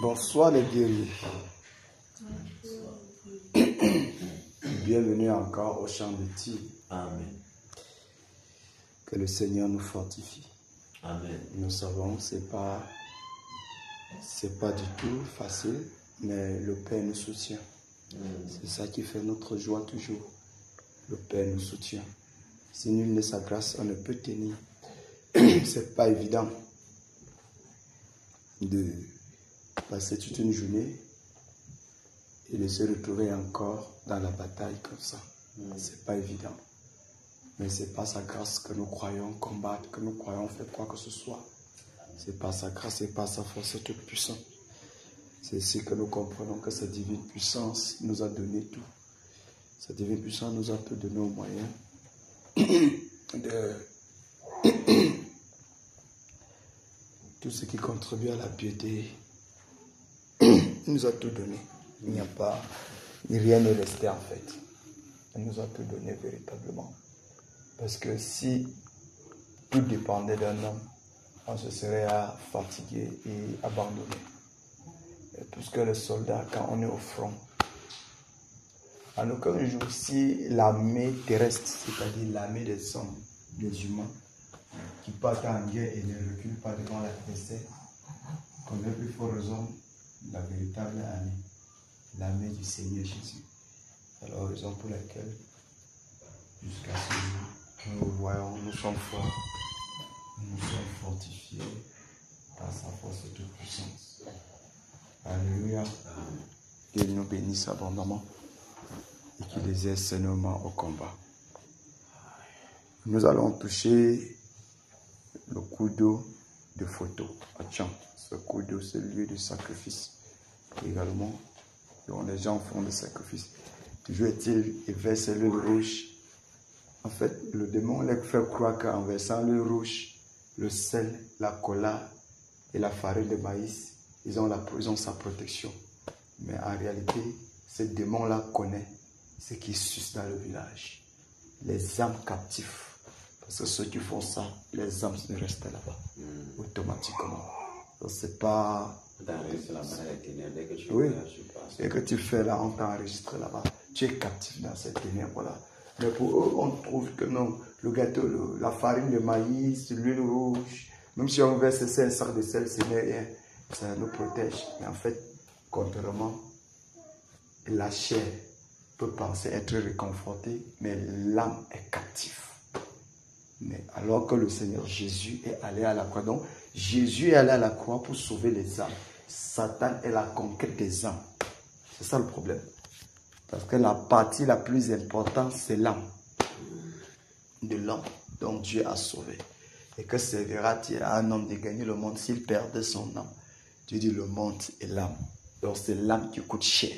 Bonsoir les guerriers. Bienvenue encore au champ de tir. Amen. Que le Seigneur nous fortifie. Amen. Nous savons, c'est pas du tout facile, mais le Père nous soutient. C'est ça qui fait notre joie toujours. Le Père nous soutient. Si nul n'est sa grâce, on ne peut tenir. C'est pas évident de passer toute une journée et de se retrouver encore dans la bataille comme ça. C'est pas évident. Mais c'est pas sa grâce que nous croyons combattre, que nous croyons faire quoi que ce soit. C'est pas sa grâce, c'est pas sa force toute puissante. C'est ici que nous comprenons que sa divine puissance nous a donné tout. Sa divine puissance nous a tout donné aux moyens de tout ce qui contribue à la piété. Il nous a tout donné. Il n'y a pas, rien n'est resté en fait. Il nous a tout donné véritablement. Parce que si tout dépendait d'un homme, on se serait fatigué et abandonné. Et puisque le soldat, quand on est au front, en aucun jour, si l'armée terrestre, c'est-à-dire l'armée des hommes, des humains, qui partent en guerre et ne reculent pas devant l'adversaire, connaît plus fort raison la véritable armée, l'armée du Seigneur Jésus. C'est la raison pour laquelle, jusqu'à ce jour, nous voyons, nous sommes forts, nous sommes fortifiés par sa force de toute puissance. Alléluia. Qu'il nous bénisse abondamment et qu'il les aide sainement au combat. Nous allons toucher le couteau de photo. Tiens, ce couteau, c'est le lieu de sacrifice. Également, dont les gens font des sacrifices. Toujours est-il, ils versent l'huile rouge. En fait, le démon leur fait croire qu'en versant l'huile rouge, le sel, la cola et la farine de maïs, ils ont sa protection. Mais en réalité, ce démon-là connaît ce qui suce dans le village. Les âmes captives. Parce que ceux qui font ça, les âmes ne restent là-bas. Automatiquement. Donc c'est pas... Oui. Et que tu fais là, on t'enregistre là-bas. Tu es captif dans cette ténèbre-là. Mais pour eux, on trouve que non. Le gâteau, la farine de maïs, l'huile rouge, même si on verse un sac de sel, ce n'est rien. Ça nous protège. Mais en fait, contrairement, la chair peut penser être réconfortée, mais l'âme est captive. Mais alors que le Seigneur Jésus est allé à la croix, donc Jésus est allé à la croix pour sauver les âmes. Satan est la conquête des âmes. C'est ça le problème. Parce que la partie la plus importante, c'est l'âme de l'homme dont Dieu a sauvé. Et que servira-t-il à un homme de gagner le monde s'il perdait son âme? Dieu dit le monde et l'âme. Donc c'est l'âme qui coûte cher.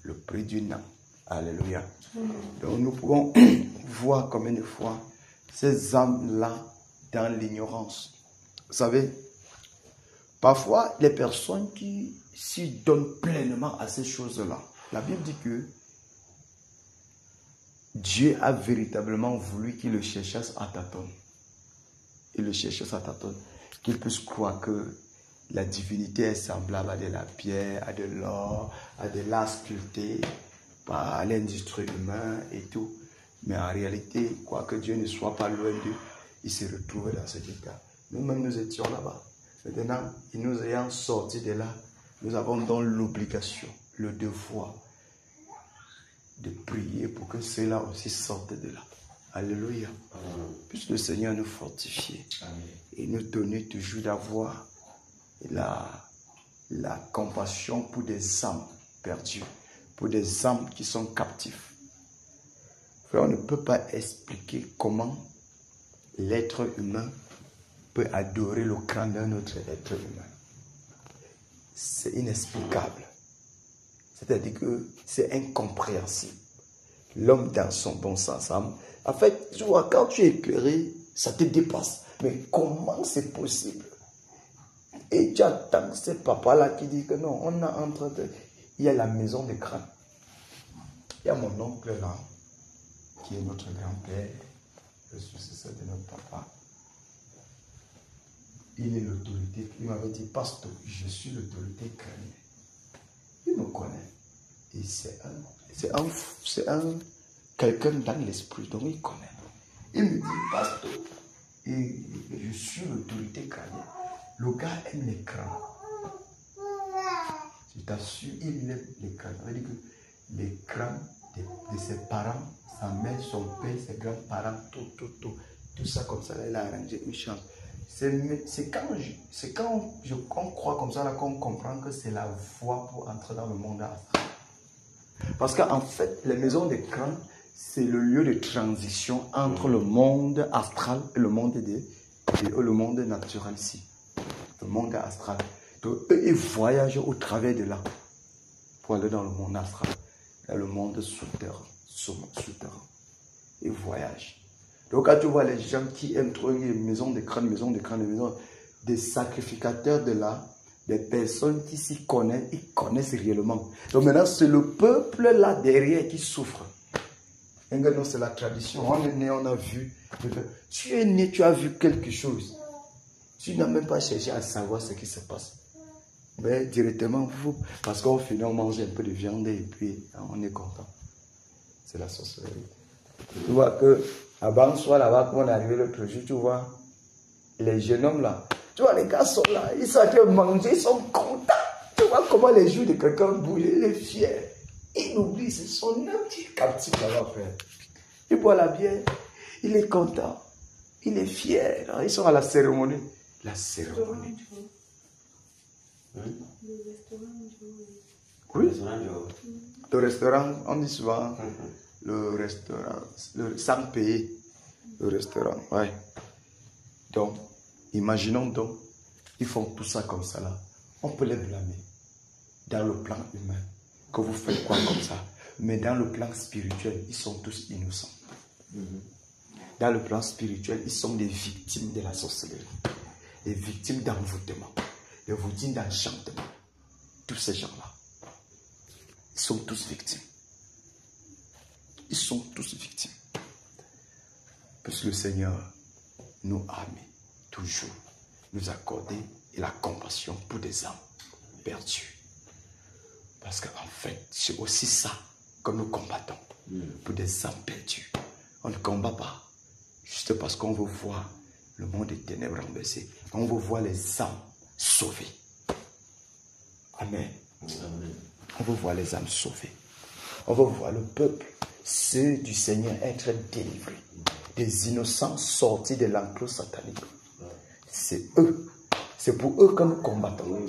Le prix d'une âme. Alléluia. Donc nous pouvons voir combien de fois ces âmes-là dans l'ignorance. Vous savez, parfois les personnes qui s'y donnent pleinement à ces choses-là, la Bible dit que Dieu a véritablement voulu qu'il le cherchasse à tâtons. Il le cherchasse à tâtons. Qu'il puisse croire que la divinité est semblable à de la pierre, à de l'or, à de l'art sculpté par l'industrie humaine et tout. Mais en réalité, quoique Dieu ne soit pas loin d'eux, il se retrouve dans cet état. Nous-mêmes, nous étions là-bas. Maintenant, nous ayant sortis de là, nous avons donc l'obligation, le devoir de prier pour que ceux-là aussi sortent de là. Alléluia. Puisse le Seigneur nous fortifier et nous donner toujours d'avoir la compassion pour des âmes perdues, pour des âmes qui sont captives. Frère, on ne peut pas expliquer comment l'être humain peut adorer le crâne d'un autre être humain. C'est inexplicable. C'est-à-dire que c'est incompréhensible. L'homme dans son bon sens. En fait, tu vois, quand tu es éclairé, ça te dépasse. Mais comment c'est possible? Et tu attends ce papa-là qui dit que non, on a entre deux. Il y a la maison des crânes. Il y a mon oncle là, qui est notre grand-père, le successeur de notre papa. il est l'autorité. Il m'avait dit, pasteur, je suis l'autorité crânienne. Il me connaît. Et c'est quelqu'un dans l'esprit, donc il connaît. Il me dit, pasteur, et je suis l'autorité crânienne. Le gars aime les crânes. Je t'assure, il aime les crânes. Ça veut dire que les crânes de ses parents, sa mère, son père, ses grands-parents, tout ça comme ça, là, il a arrangé une chambre. C'est quand on croit comme ça là qu'on comprend que c'est la voie pour entrer dans le monde astral. Parce qu'en fait, les maisons de crânes, c'est le lieu de transition entre le monde astral et le monde le monde naturel ici. Le monde astral. Donc, eux, ils voyagent au travers de là pour aller dans le monde astral, dans le monde souterrain. Ils voyagent. Donc, quand tu vois les gens qui aiment trop une maison de crâne, des sacrificateurs de là, des personnes qui s'y connaissent, ils connaissent réellement. Donc maintenant, c'est le peuple là derrière qui souffre. Non, c'est la tradition. On est né, on a vu. Tu es né, tu as vu quelque chose. Tu n'as même pas cherché à savoir ce qui se passe. Mais directement, parce qu'au final, on mange un peu de viande et puis on est content. C'est la sorcellerie. Tu vois que, avant soit là-bas, quand on est arrivé l'autre jour, tu vois, les jeunes hommes là, tu vois, les gars sont là, ils sont en train de manger, ils sont contents. Tu vois comment les joues de quelqu'un bougent, il est fier. Il oublie, c'est son âme qui est captif là-bas, frère. Il boit la bière, il est content, il est fier. Ils sont à la cérémonie. La cérémonie. Oui. Le restaurant, on dit souvent le restaurant, sans payer. Le restaurant, ouais. Donc, imaginons donc, ils font tout ça comme ça là. On peut les blâmer dans le plan humain. Que vous faites quoi comme ça? Mais dans le plan spirituel, ils sont tous innocents. Dans le plan spirituel, ils sont des victimes de la sorcellerie. Des victimes d'envoûtement. Des victimes d'enchantement. Tous ces gens-là. Ils sont tous victimes. Ils sont tous victimes. Parce que le Seigneur nous a aimés. Toujours nous accorder la compassion pour des âmes perdues. Parce qu'en fait, c'est aussi ça que nous combattons. Pour des âmes perdues. On ne combat pas juste parce qu'on veut voir le monde des ténèbres renversé. On veut voir les âmes sauvées. Amen. Amen. On veut voir les âmes sauvées. On veut voir le peuple, ceux du Seigneur, être délivrés. Des innocents sortis de l'enclos satanique. C'est eux. C'est pour eux que nous combattons.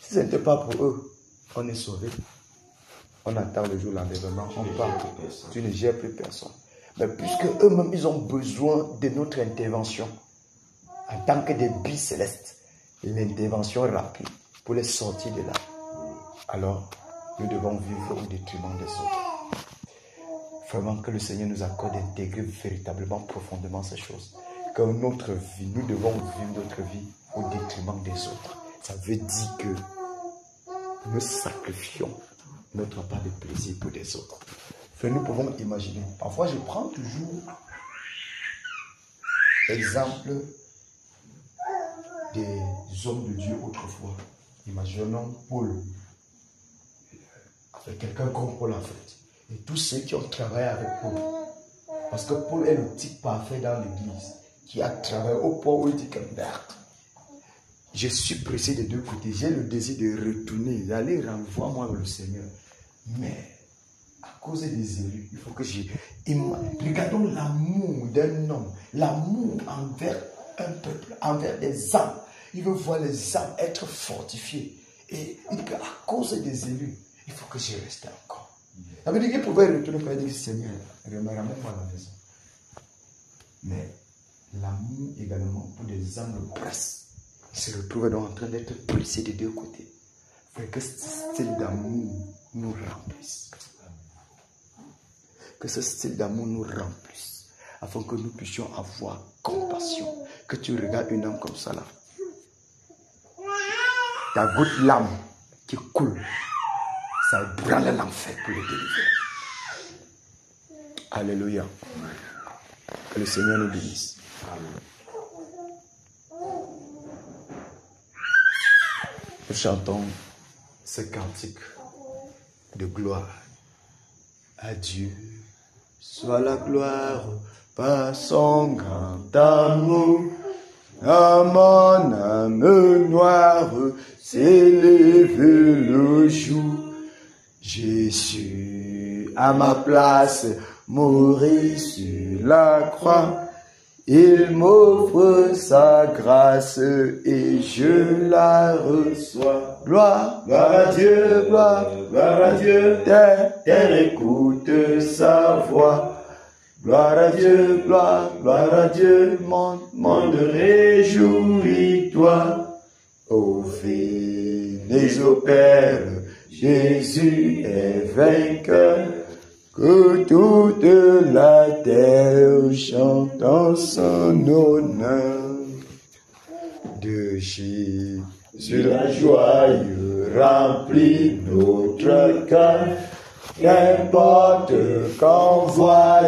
Si ce n'était pas pour eux, on est sauvés. On attend le jour de l'enlèvement, on parle. Tu ne gères plus personne. Mais puisque eux-mêmes, ils ont besoin de notre intervention, en tant que des billes célestes, l'intervention rapide pour les sortir de là, alors nous devons vivre au détriment des autres. Vraiment que le Seigneur nous accorde d'intégrer véritablement, profondément ces choses. Que notre vie, nous devons vivre notre vie au détriment des autres. Ça veut dire que nous sacrifions notre part de plaisir pour des autres. Nous pouvons imaginer. Parfois, je prends toujours l'exemple des hommes de Dieu autrefois. Imaginons Paul, avec quelqu'un comme Paul en fait. Et tous ceux qui ont travaillé avec Paul. Parce que Paul est le type parfait dans l'église, qui a travaillé au point où il dit que merde. Je suis pressé des deux côtés. J'ai le désir de retourner, d'aller renvoyer-moi le Seigneur. Mais à cause des élus, il faut que regardons l'amour d'un homme, l'amour envers un peuple, envers des âmes. Il veut voir les âmes être fortifiées. Et il dit qu'à cause des élus, il faut que je reste encore. Ça veut dire qu'il pouvait retourner pour dire Seigneur, ramène-moi à la maison. Mais l'amour également pour des âmes le presse. Il se retrouve donc en train d'être pressé des deux côtés. Il faut que ce style d'amour nous remplisse. Que ce style d'amour nous remplisse, afin que nous puissions avoir compassion. Que tu regardes une âme comme ça là. Ta goutte l'âme qui coule, ça branle l'enfer pour le délivrer. Alléluia. Que le Seigneur nous bénisse. Amen. nous chantons ce cantique de gloire. À Dieu soit la gloire par son grand amour. À mon âme noire s'élève le jour. Jésus, à ma place, mourit sur la croix. Il m'offre sa grâce et je la reçois. Gloire, gloire à Dieu, gloire à Dieu. Terre écoute sa voix. Gloire à Dieu, gloire à Dieu. Monde réjouis-toi. Ô venez au Père, Jésus est vainqueur. Que toute la terre chante en son honneur. De Jésus la joie remplit notre cœur. Qu'importe qu'envoie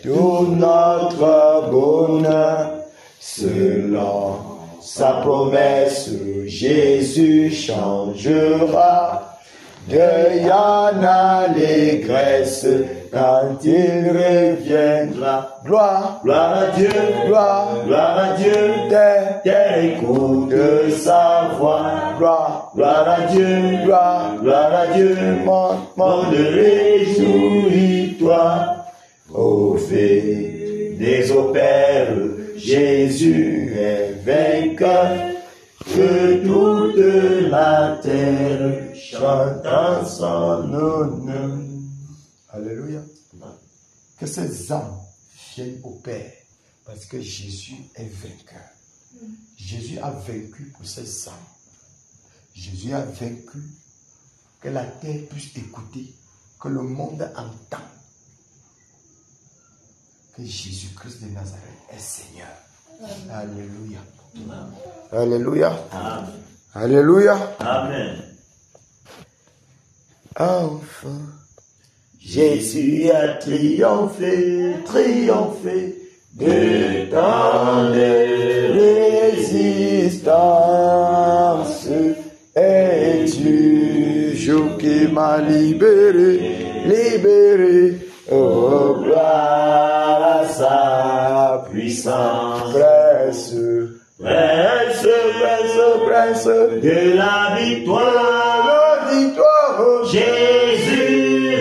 tout notre bonheur. Selon sa promesse, Jésus changera. Deuil en allégresse quand il reviendra. Gloire à Dieu, gloire à Dieu. Terre écoute sa voix. Gloire à Dieu, gloire à Dieu. Monde réjouis-toi. Ô venez au Père, Jésus est vainqueur. Que toute la terre chante en son honneur. Alléluia. Que ces âmes viennent au Père parce que Jésus est vainqueur. Jésus a vaincu pour ces âmes. Jésus a vaincu que la terre puisse écouter, que le monde entende que Jésus-Christ de Nazareth est Seigneur. Alléluia. Alléluia. Amen. Alléluia. Amen. Enfin, Jésus a triomphé de tant de résistance. Et du jour qui m'a libéré, oh gloire à sa puissance. Presse De la victoire, Jésus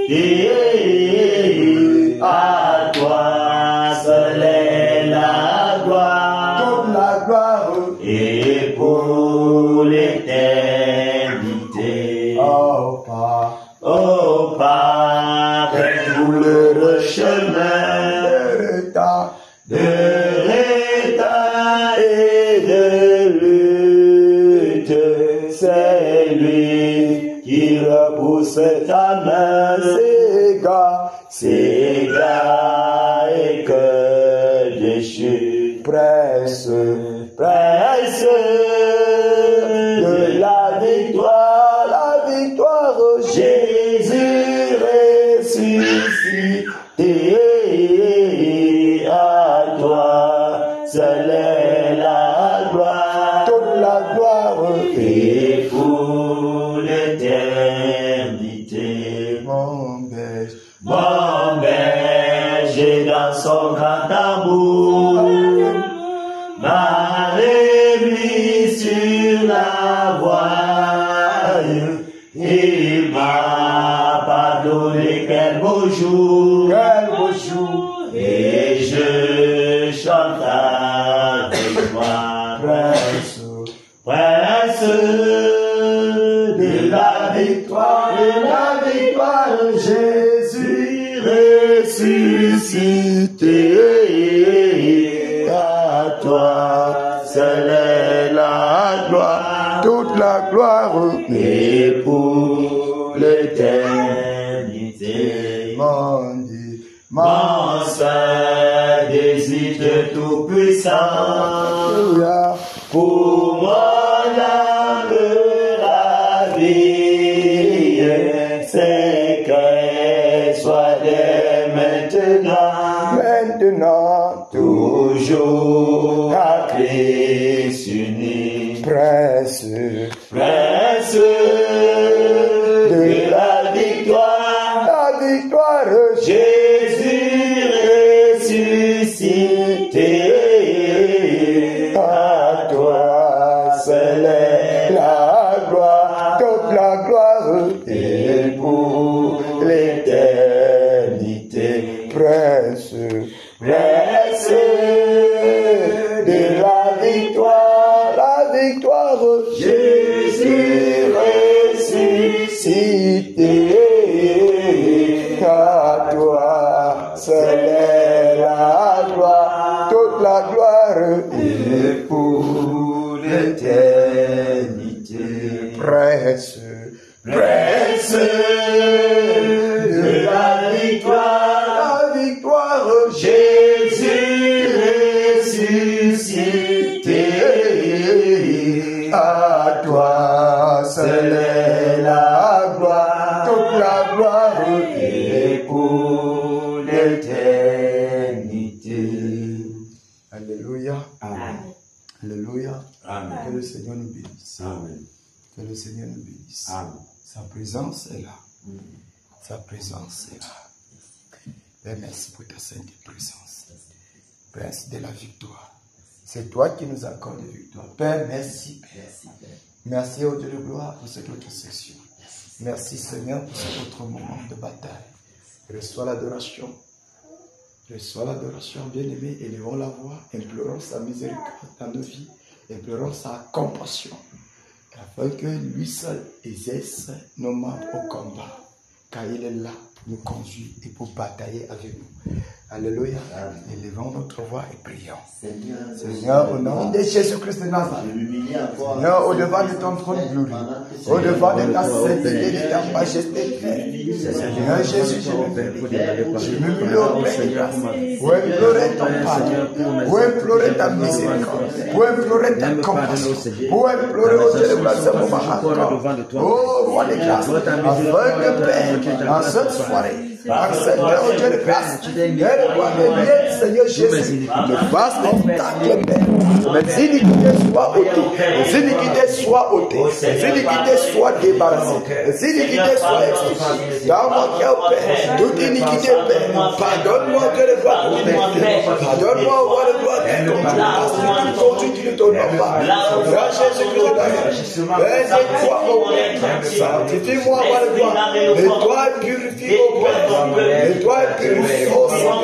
ressuscité. À toi seule est la gloire, toute la gloire, et pour l'éternité. oh Père, Tout le chemin de retard et de lutte, c'est lui qui repousse ta main, c'est gars et que déchu. presse De la victoire, Jésus ressuscité. À toi seule est la gloire, toute la gloire, et pour l'éternité. mon berger. Mon berger dans son grand amour m'a remis sur la voie. Il m'a pardonné, quel beau jour, et je chante avec moi. Prince de la victoire, Jésus ressuscité. À toi seule est la gloire, Toute la gloire, et pour l'éternité. Mon saint désir de tout-puissant, pour mon âme la vie, c'est qu'elle soit dès maintenant, toujours à Christ uni. la gloire et pour l'éternité. Presse, presse de la victoire, Jésus ressuscité. À toi seul est la gloire, toute la gloire Et pour l'éternité. Alléluia. Amen. Alléluia. Amen. Que le Seigneur nous bénisse. Amen. Que le Seigneur nous bénisse. Amen. Sa présence est là. Sa présence est là. Père, merci pour ta sainte présence. Prince de la victoire. C'est toi qui nous accordes la victoire. Père, merci. Merci au Dieu de gloire pour cette autre section. Merci Seigneur pour cet autre moment de bataille. Reçois l'adoration. Reçois l'adoration, bien-aimé. Élevons la voix. Implorons sa miséricorde dans nos vies. Implorons sa compassion. Afin que lui seul exerce nos membres au combat. Car il est là pour nous conduire et pour batailler avec nous. Alléluia. Élevons notre voix et prions. Seigneur, au nom de Jésus-Christ de Nazareth. Seigneur, au-devant de ton trône glorieux. Au-devant de ta sainteté et de ta majesté. Seigneur Jésus, je me mets au Père. Pour implorer ton pardon. Pour implorer ta miséricorde. Pour implorer ta compassion. Pour implorer au Dieu de grâce ce moment encore. Oh, roi de grâce. Afin que Père, en cette soirée, accepte au Dieu de grâce. Seigneur Jésus, me fasse obstacle, Père. Mes iniquités soient ôtées. Mes iniquités soient ôtées. Mes iniquités soient débarrassées. Mes iniquités soient extirpées. Dans mon cœur, Père, toute iniquité, Père. Pardonne-moi, Dieu de gloire, Père. Pardonne-moi, roi de gloire, qui conduit qui ne te nomme pas. Grand Jésus-Christ de Nazareth. Père, nettoie mon Père. Sanctifie-moi, roi de gloire. Nettoie et purifie mon Père. Nettoie et purifie, oh Seigneur.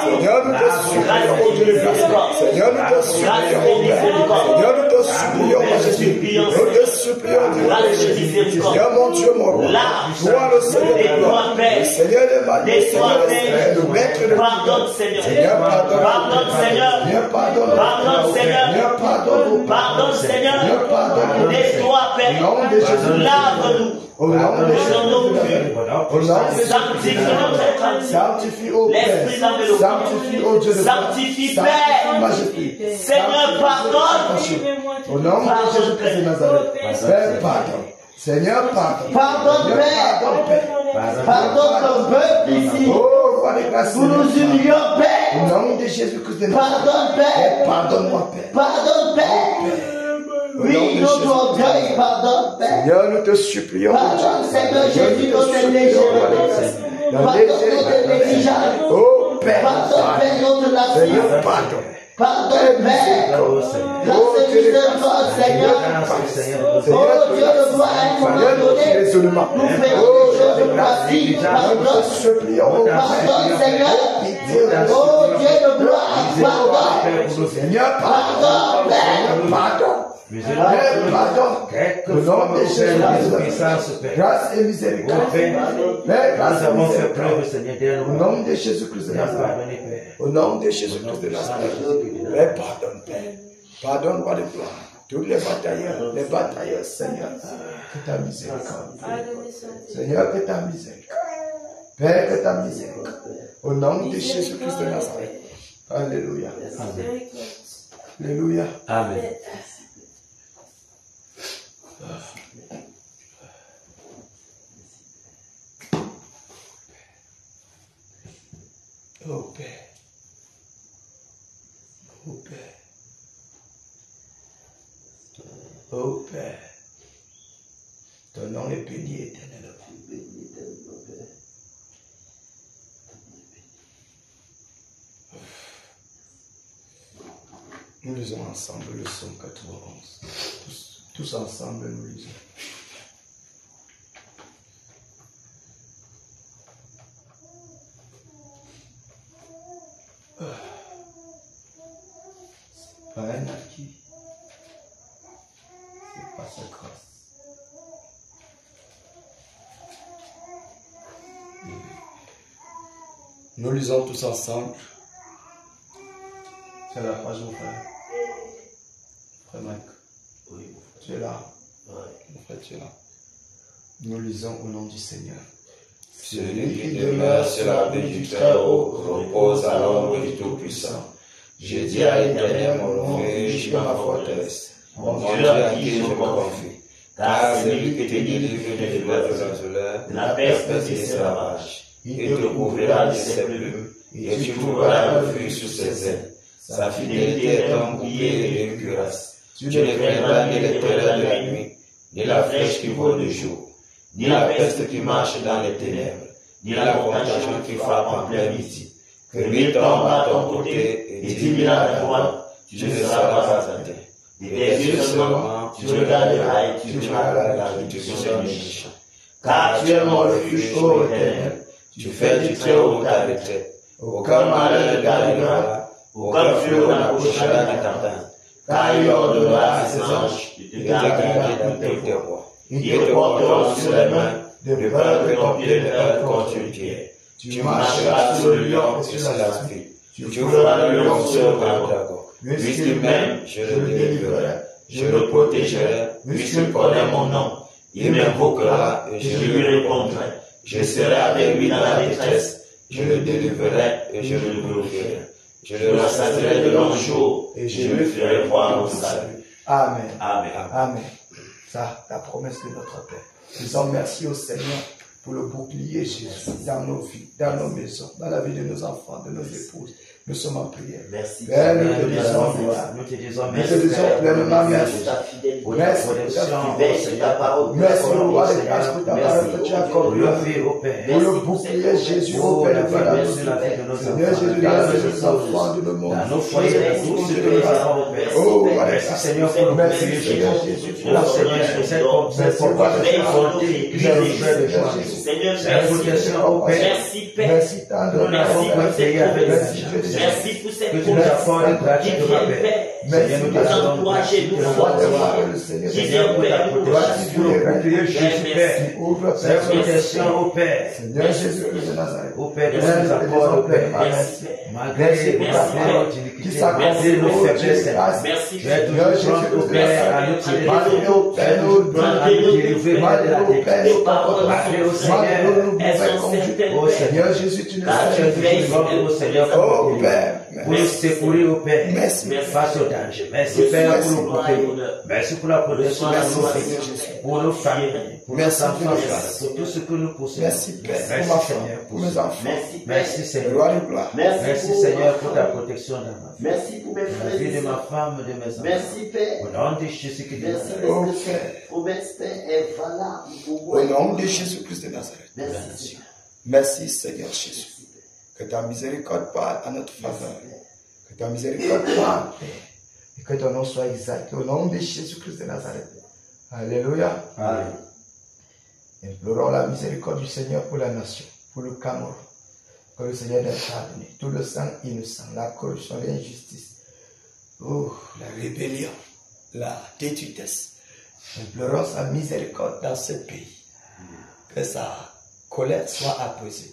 Seigneur, nous te supplions, oh Dieu de grâce. Seigneur, nous te supplions, oh Père. Seigneur, nous te supplions, Majesté. Nous te supplions, Dieu de Seigneur, mon Dieu, mon roi. Toi, le Seigneur de gloire. Le Seigneur de magie, le maître de pardonne, Seigneur. Seigneur, pardonne. Pardonne, Seigneur. Seigneur, pardonne. Pardonne, Seigneur. Seigneur, pardonne. Pardonne, Seigneur. Seigneur, pardonne. Nettoie, Père. Au nom de Jésus. Lave-nous. Au nom de Jésus. Au nom de Sanctifie notre être. Sanctifie, ô Père. L'Esprit d'enveloppe. Sanctifie, ô Dieu de gloire. Sanctifie, Sanctifie, Père. Majesté. Seigneur, pardonne. Au nom de Jésus-Christ de Nazareth. Père, pardon. Seigneur, pardon. Pardonne, Seigneur, Père. pardon, Père. Pardonne ton peuple ici. Oh, roi de grâce. Nous nous humilions, Au Père. nom de Jésus-Christ de Nazareth. Pardonne, Père. Pardonne-moi, Père. Pardonne, Père. Au nom de Oui, notre Jésus. orgueil, pardonne, Père. Seigneur, nous te supplions. Pardonne, Seigneur Jésus, notre légèreté. Pardonne notre négligence. Oh Père, Pardonne, Père, notre Seigneur, lassitude. pardon. Pardonne, Père. Grâce et miséricorde, Seigneur. Oh Dieu de gloire, à un moment donné, nous faisons des choses plastiques. Pardonne. Pardonne, Seigneur. Oh Dieu de gloire, pardonne. Seigneur, Pardonne, Père. pardon. Pardon. Au nom de Jésus, grâce et miséricorde. Père, grâce et miséricorde. Au nom de Jésus-Christ de Nazareth. Au nom de Jésus-Christ de Nazareth. Père, pardonne, Père. Pardonne, roi de gloire. Tous les batailleurs, Seigneur, que ta miséricorde. Seigneur, que ta miséricorde. Père, que ta miséricorde. Au nom de Jésus-Christ de Nazareth. Alléluia. Alléluia. Amen. Oh Père. Oh Père. Oh Père. Ton nom est béni éternellement. Nous lisons ensemble le psaume 91. Tous ensemble, nous lisons. C'est pas un acquis. C'est pas sa grâce. Nous lisons tous ensemble C'est la page, mon frère. Frère Mike. Oui. Tu es là. Oui. Mon frère, tu es là. Nous lisons au nom du Seigneur. Celui qui demeure sur l'abri du Très-Haut repose à l'ombre du Tout-Puissant. Je dis à l'Éternel, mon refuge et ma forteresse, mon Dieu à qui je me confie. Car c'est lui qui te délivre des douleurs de la peste et de ses ravages. Il te couvrira de ses plumes, et tu trouveras un refuge sous ses ailes. Sa fidélité est un bouclier et une cuirasse. Tu ne craindras ni les terreurs de la nuit, ni la flèche qui vole le jour, ni la peste qui marche dans les ténèbres, ni la contagion qui frappe en plein midi. Que 1000 tombent à ton côté et 10 000 à ta droite, tu ne seras pas atteint. De tes yeux seulement, tu regarderas et tu verras la réduction des méchants. Car tu es mon refuge, ô Éternel, tu fais du Très-Haut ta retraite. Aucun malheur ne t'arrivera, aucun fléau n'approchera de ta tente. Car il ordonnera à ses anges de te garder dans tous tes voies. Ils te porteront sur les mains, de peur que ton pied ne heurte contre une pierre. Tu marcheras sur le lion et sur la spie. Tu feras le lion sur le dragon. Puisqu'il m'aime, je le délivrerai. Je le protégerai, puisqu'il connaît mon nom. Il m'invoquera et je lui répondrai. Je serai avec lui dans la détresse. Je le délivrerai et je le glorifierai. Je le rassasierai de longs jours et je lui ferai voir mon salut. Amen. Amen. Amen. Ça, la promesse de notre Père. Nous disons merci au Seigneur pour le bouclier Jésus dans nos vies, dans nos maisons, dans la vie de nos enfants, de nos épouses. Nous sommes en prière. Merci. Père, nous te disons Nous te disons Nous te disons pleinement merci. Pour Merci ta parole. Merci au roi des grâces pour ta parole que tu as accordée. Pour le bouclier Jésus, au Père de la vie. Seigneur Jésus, dans la vie de nos enfants, de nos mondes. Dans nos foyers, tout ce que nous avons, Oh, merci Seigneur pour le bouclier Jésus. Oh Seigneur, c'est pour votre volonté que j'ai besoin de joie. Seigneur, merci Père. Merci tant de Merci pour cette promesse qui vient, Père. Merci nous encourager, nous fortifier. Seigneur, Père, nous ouvre cette protection au Père. Seigneur Jésus-Christ de Nazareth. Au Père, que nous accorde au Père. Malgré qui s'accomplit nos faiblesses. Merci. Je vais toujours prendre au Père à nous tirer à nous délivrer de la détresse. Malgré au Seigneur, au Seigneur Jésus, tu nous sais. au Seigneur, oh Père, pour nous secourir au Père. Merci. Face au danger. Merci Père pour nous protéger. Merci pour la protection de nos filles, pour nos familles, pour nos enfants, pour tout ce que nous possédons. Merci Père, merci Seigneur pour mes enfants. Merci Seigneur. Merci Seigneur pour ta protection dans ma vie. Merci pour mes frères. La vie de ma femme, de mes enfants. Merci Père. Au nom de Jésus-Christ de Merci Nazareth. parce que cette promesse Père est valable pour moi. Au nom de Jésus-Christ de Nazareth. Merci. Merci Seigneur Jésus. Que ta miséricorde parle à notre faveur. Que ta miséricorde parle, Père. Et que ton nom soit exalté. Au nom de Jésus-Christ de Nazareth. Alléluia. Amen. Implorons la miséricorde du Seigneur pour la nation, pour le Cameroun. Que le Seigneur ait pardonné tout le sang innocent, la corruption, l'injustice, la rébellion, la détresse. Implorons sa miséricorde dans ce pays. Que sa colère soit apaisée.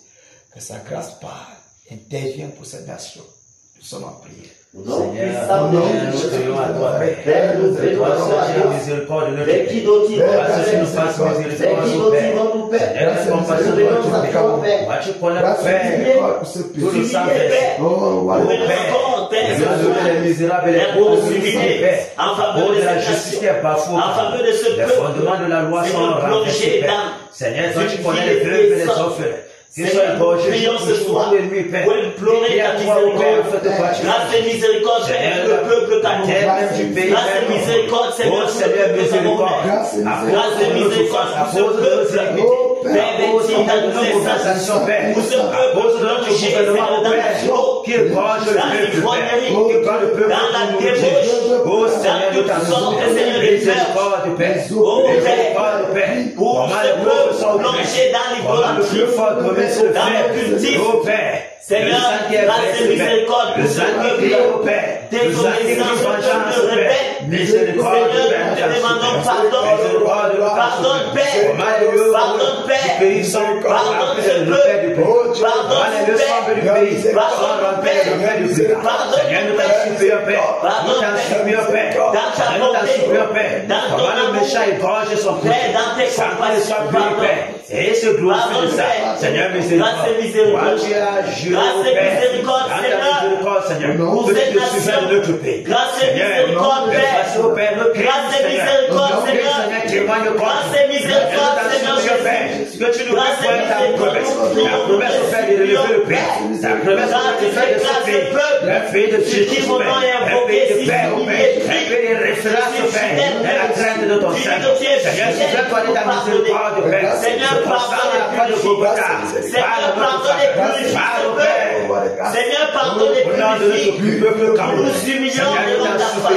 Que sa grâce parle, intervienne pour cette nation. Nous sommes en prière. Seigneur, nous prions à toi, Père. Toi, Seigneur, miséricorde de notre Père. Parce que nous fassons miséricorde, Père. Seigneur, compassion de notre Père. Moi, tu connais, Père. Tout le sang, Père. Oh, Père. Nous avons les misérables et les pauvres, Père. Oh, de la justice est bafouée. Les fondements de la loi sont renversés, Père. Seigneur, toi, tu connais les veuves et les orphelins. Prions ce soir pour implorer ta miséricorde. Grâce et miséricorde, Seigneur, le peuple camerounais. Grâce et miséricorde, Seigneur, grâce et miséricorde pour ce peuple. Père béni dans nos nations, pour ce peuple plongé dans la joie, dans l'ivrognerie, dans la débauche, dans toutes sortes de Seigneur de peur. Oh Père, pour ce peuple plongé dans l'idolâtrie, dans le cultif, Seigneur, grâce et miséricorde, le sang qui est au Père, le sang qui est vengeance au Père, miséricorde, Seigneur, nous te demandons pardon, pardonne Père, pardonne Père, pardonne ce peuple, pardonne le sang du pays, pardonne Père, pardonne nous t'en supplions Père, nous t'en supplions Père, nous t'en supplions Père, comment le méchant égorge son peuple, sans qu'il soit pur Père, et se glorifie de ça, Seigneur miséricorde, tu as juré au Père, Seigneur, vous êtes nation de notre pays, grâce et miséricorde Père, grâce et miséricorde Seigneur, grâce et miséricorde Seigneur, que tu nous fais ta promesse, la promesse au Père de relever le Père, ta promesse au Père de ce pays, un pays de justice au Père, un pays de paix au Père, un pays de référence au Père, et la crainte de ton Seigneur. Seigneur, souviens-toi de ta miséricorde, Père. Seigneur, Seigneur, pardonne les purifies. Nous nous humilions devant ta face.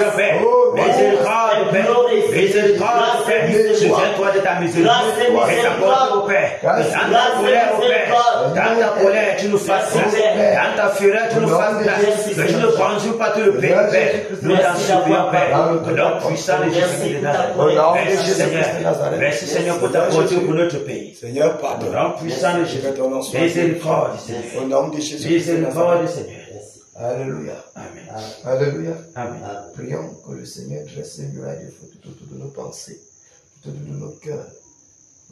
Miséricorde, Père. Miséricorde, Père. Souviens-toi de ta miséricorde. Et t'apporte au Père. Dans ta colère, au Père. Dans ta colère, tu nous fasses grâce. Dans ta fureur, tu nous fasses grâce. Que tu ne conduis pas tout le pays, Père. Nous t'en supplions, Père. Que l'homme puissant de Jésus de Nazareth. Merci, Seigneur. Merci, Seigneur, pour t'apporter pour notre pays. Seigneur, pardon. L'homme puissant de Jésus. Miséricorde, Seigneur. Au nom de Jésus. Miséricorde, Seigneur. Alléluia. Amen. Alléluia. Amen. Prions que le Seigneur dresse une muraille de feu tout autour de nos pensées, tout autour de nos cœurs.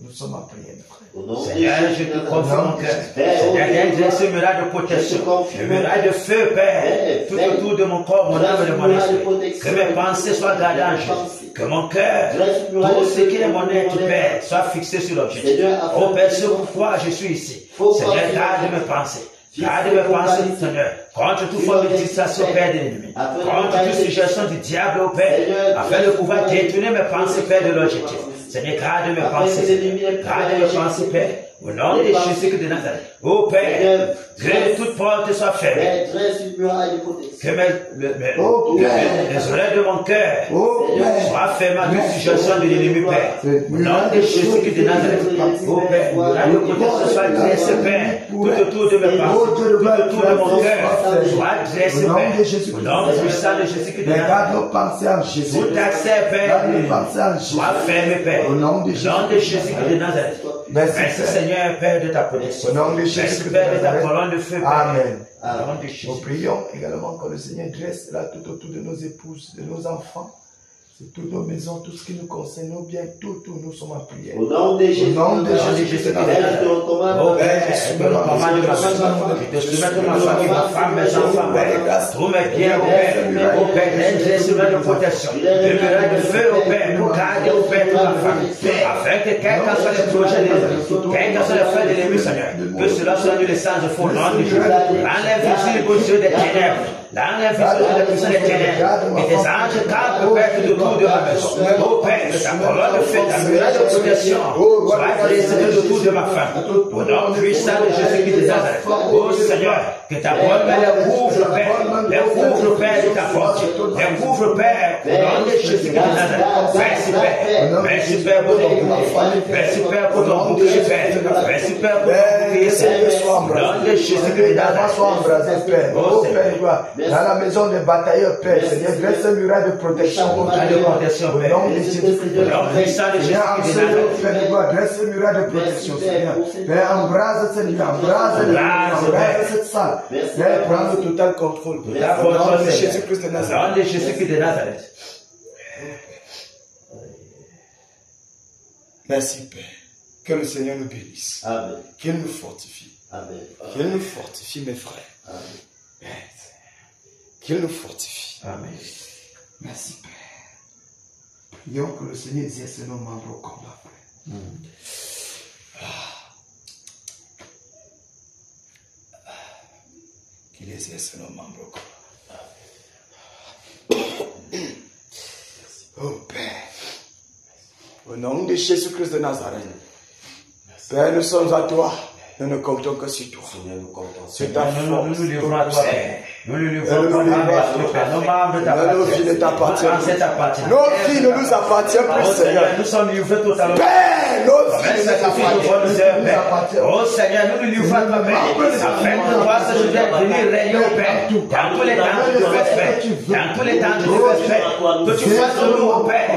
Nous sommes en prière, frère. Seigneur, je te confie mon cœur. Seigneur, dresse une muraille de protection, une muraille de feu, Père, tout autour de mon corps, mon âme et de mon esprit. Que mes pensées soient gardées en Jésus. Que mon cœur, tout ce qui est mon être, Père, soit fixé sur l'objectif. Oh Père, c'est pourquoi je suis ici. Seigneur, garde mes pensées. Garde mes pensées, Seigneur, contre toute forme de distraction, Père de l'ennemi, contre toute suggestion du diable, au Père, afin de pouvoir détourner mes pensées, Père, de l'objectif. Seigneur, garde mes pensées, garde mes pensées, Père, au nom de Jésus de Nazareth. Ô Père, que toute porte soit fermée. Que les oreilles de mon cœur soient fermées à toute suggestion de l'ennemi, Père. Au nom de Jésus de Nazareth. Ô Père, la protection soit dressée, Père, tout autour de mes pensées, tout autour de mon cœur. Soit dressée, Père. Au nom puissant de Jésus de Nazareth. Tout accès, Père, soit fermé, Père. Au nom de Jésus de Nazareth. Merci, Seigneur, Père, de ta protection. Merci, Père, de ta colonne de feu, Père. Amen. Nous prions également que le Seigneur dresse là tout autour de nos épouses, de nos enfants, de toutes nos maisons, tout ce qui nous concerne, nos biens, tout, nous sommes en prière. Au nom de Jésus. Au nom de Jésus. Oh Père, je te recommande ma famille, je te soumets ma famille, ma femme, mes enfants, Père. Tous mes biens, au Père. Au Père, dresse une de protection. Le muraille de feu, au Père, pour garder, au Père, toute ma famille. Afin que quel qu'en soit les projets de l'ennemi, quel qu'en soit le fait de l'ennemi, Seigneur, que cela soit annulé sans effort au nom de Jésus. Enlève visible aux yeux des ténèbres. Enlève visible des puissants des ténèbres. Et des anges campent, Père, tout autour de ma maison. Ô Père, que ta colonne de feu, ta muraille de protection, soit dressée tout autour de ma femme. Au nom puissant de Jésus-Christ de Nazareth. Ô Seigneur, que ta bonne main les couvre, Père. Les couvre, Père, de ta force. Les couvre, Père, au nom de Jésus-Christ de Nazareth. Merci, Père. Merci, Père, pour ton bouclier. Merci, Père, pour ton bouclier, Père. Merci, Père, pour ton bouclier, Seigneur. Au nom de Jésus-Christ de Nazareth. Oh Père, dans la maison des batailleurs, Père, Seigneur, dresse un muraille de protection. Au nom de Jésus-Christ de Nazareth. Seigneur, dresse un muraille de protection, Seigneur. Père, embrase cette nuit, embrase cette salle. Père, prends le total contrôle. Au nom de Jésus-Christ de Nazareth. Au nom de Jésus-Christ de Nazareth. Merci, Père. Que le Seigneur nous bénisse. Amen. Qu'il nous fortifie. Amen. Qu'il nous fortifie, mes frères. Amen. Qu'il nous fortifie. Amen. Merci, Père. Prions que le Seigneur exerce nos membres au combat, frère. Qu'il exerce nos membres au combat. Oh Père, au nom de Jésus-Christ de Nazareth, Père, nous sommes à toi. Nous ne comptons que sur toi. Seigneur, nous comptons. C'est ta force. Nous livrons à toi, Père. Nous lui livrons nos membres nos vies ne t'appartiennent plus. Nos vies ne nous appartiennent plus, Seigneur. Nous sommes livrés totalement. Père, nos vies ne nous appartiennent. Oh Seigneur, nous lui livrons notre Père. Afin que toi, ce je vais venir régner au Père. Dans tous les temps de respect. Dans tous les temps de respect. Que tu fasses de nous, au Père.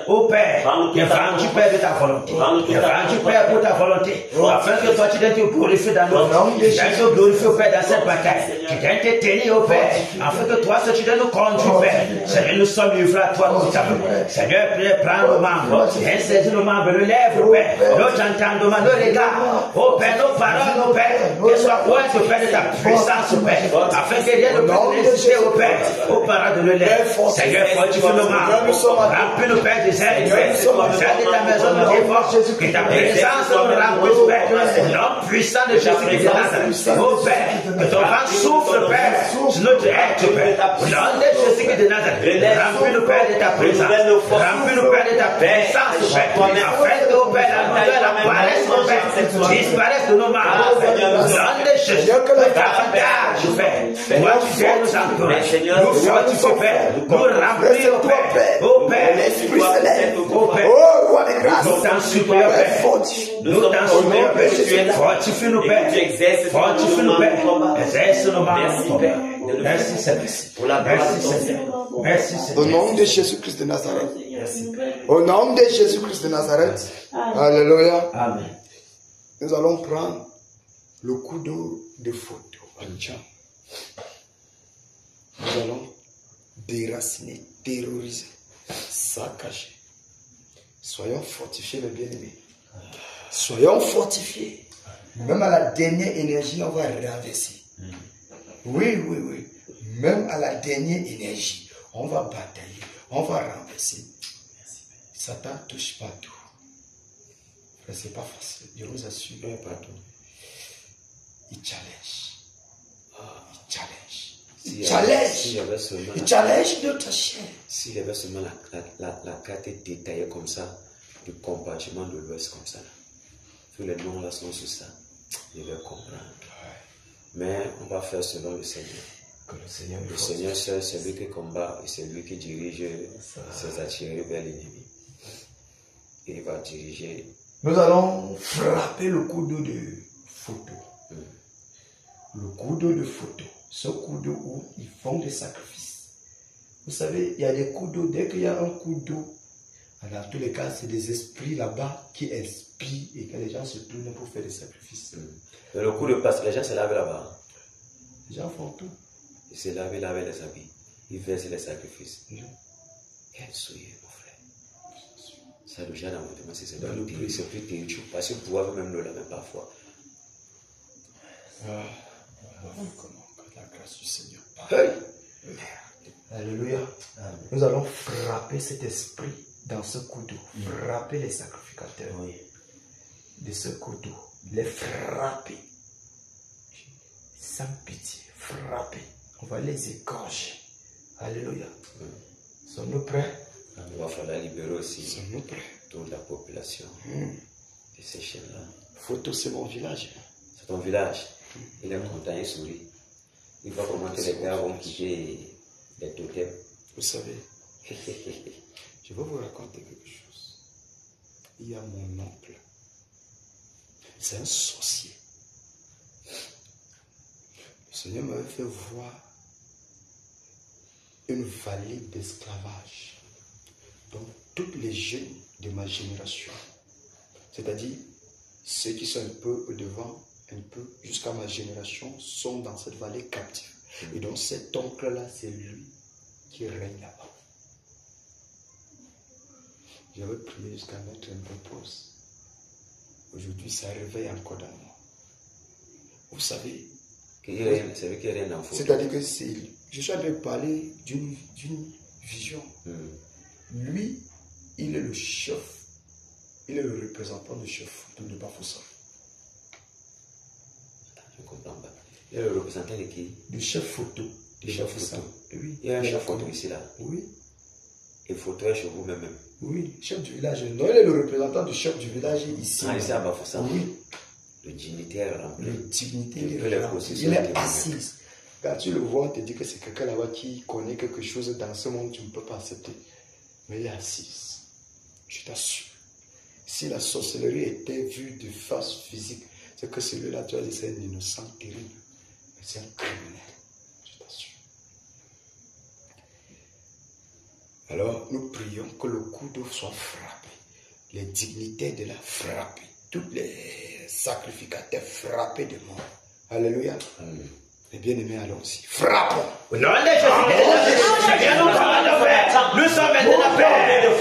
Ô Père, qui est vendu, Père, de ta volonté. Qui est vendu, Père, pour ta volonté. Afin que toi, tu viennes te glorifier dans nos vies. Tu viennes te glorifier, Père, dans cette bataille. Tu viennes te tenir, ô Père. Afin que toi, tu viennes nous conduire, Père. Seigneur, nous sommes livrés à toi, totalement. Seigneur, prends nos membres. Viens saisir nos membres, nos lèvres, Père. Nos entendements, nos regards. Ô Père, nos paroles, ô Père. Qu'elles soient pointes, ô Père, de ta puissance, ô Père. Afin que rien ne puisse résister, ô Père, aux paroles de nos lèvres. Seigneur, fortifie nos membres. Remplis nos Père des ailes, Père. De ta maison, nous défends. Que ta présence nous remplisse, Père. L'homme puissant de Jésus-Christ de Nazareth. Ô Père, que ton vent souffle, Père, sur notre être, Père. Au nom de Jésus-Christ de Nazareth. Remplis-nous, Père, de ta présence. Remplis-nous, Père, de ta puissance, Père. Afin que, ô Père, la nouvelle apparaisse, ô Père. Disparaisse de nos membres, Père. Au nom de Jésus. Davantage, Père. Toi, tu viens nous encourager. Nous fortifier, Père. Nous remplir, ô Père. Ô Père, l'Esprit céleste. ô Père. Oh, roi de grâce. Nous t'en supplions, Père. Nous t'en supplions, Père. Fortifie-nous, Père. Fortifie-nous, Père. Exerce nos membres, Père. Merci, Seigneur. Merci, Seigneur. Merci, Seigneur. Au nom de Jésus-Christ de Nazareth. Au nom de Jésus-Christ de Nazareth. Alléluia. Amen. Nous allons prendre le couteau de photo. Nous allons déraciner, terroriser, saccager. Soyons fortifiés, mes bien-aimés. Soyons fortifiés. Même à la dernière énergie, on va renverser. Oui, oui, oui. Même à la dernière énergie, on va batailler, on va renverser. Satan ne touche pas tout. C'est pas facile, je vous assure. Il challenge. Il challenge. Il challenge notre chair. S'il y avait seulement la carte détaillée comme ça, du compartiment de l'Ouest comme ça, tous les noms là sont sur ça, je vais comprendre. Mais on va faire selon le Seigneur. Le Seigneur seul, c'est lui qui combat et c'est lui qui dirige ses attirés vers l'ennemi. Et il va diriger. Nous allons frapper le couteau de photo. Le couteau de photo. Ce couteau où ils font des sacrifices. Vous savez, il y a des couteaux. Dès qu'il y a un couteau, dans tous les cas, c'est des esprits là-bas qui inspirent et que les gens se tournent pour faire des sacrifices. Mais le coup de passe, les gens se lavent là-bas. Les gens font tout. Ils se lavent les habits. Ils versent les sacrifices. Quel souillé, mon frère. Ça, déjà, dans votre main, c'est dans le plus terrible. Parce que vous pouvez même le laver parfois. La grâce du Seigneur. Hey. Alléluia. Nous allons frapper cet esprit dans ce couteau. Frapper les sacrificateurs de ce couteau. Les frapper. Sans pitié. Frapper. On va les égorger. Alléluia. Sommes-nous prêts? On va falloir libérer aussi Sommes-nous prêts? toute la population de ces chaînes-là. Photo, c'est mon village. C'est ton village. Il est content, il sourit. Il va commenter les gars vont quitter les totems. Vous savez, je vais vous raconter quelque chose. Il y a mon oncle. C'est un sorcier. Le Seigneur m'avait fait voir une vallée d'esclavage. Donc, tous les jeunes de ma génération, c'est-à-dire ceux qui sont un peu au devant, un peu jusqu'à ma génération, sont dans cette vallée captive. Et donc cet oncle-là, c'est lui qui règne là-bas. J'avais prié jusqu'à mettre une bonne pause. Aujourd'hui, ça réveille encore dans moi. Vous savez, c'est-à-dire que je suis en train de parler d'une vision. Lui, il est le chef, il est le représentant du chef de Bafoussa. Je ne comprends pas. Il est le représentant de qui? Du chef photo. Du chef photo. Oui. Il y a un chef photo ici là. Oui. Et photo est chez vous même. Oui, chef du village. Non, il est le représentant du chef du village ici. Ah, ici à Bafoussa. Oui. Le dignitaire rempli. Le dignitaire, il est assis. Quand tu le vois, on te dit que c'est quelqu'un là-bas qui connaît quelque chose dans ce monde, tu ne peux pas accepter. Mais il est assise. Je t'assure. Si la sorcellerie était vue de face physique, c'est que celui-là, tu as dit, c'est un innocent terrible. Mais c'est un criminel. Je t'assure. Alors, nous prions que le couteau soit frappé. Les dignitaires de la frappée. Tous les sacrificateurs frappés de mort. Alléluia. Amen. Et bien aimés, allons-y. Frappons. Nous sommes maintenant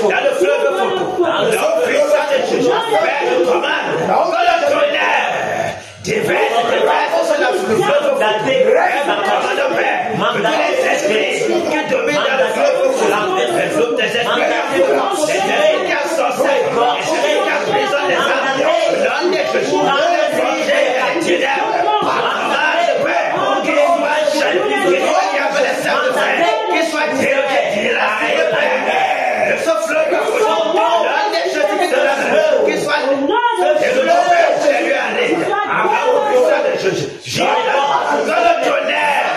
dans le fleuve photo. Dans le puissant de Jésus. Père, je commande. Que le tonnerre déverse sur le fleuve photo. Père, je commande, Père. Que les esprits qui dominent dans le fleuve photo. Les flots des esprits qui sorcellent. Les esprits qui emprisonnent les âmes. L'homme de Jésus. Les qu'il soit dérogé, le souffle de qu'il soit dérogé, c'est lui aller. Avant au puissant de Jésus. Que le tonnerre,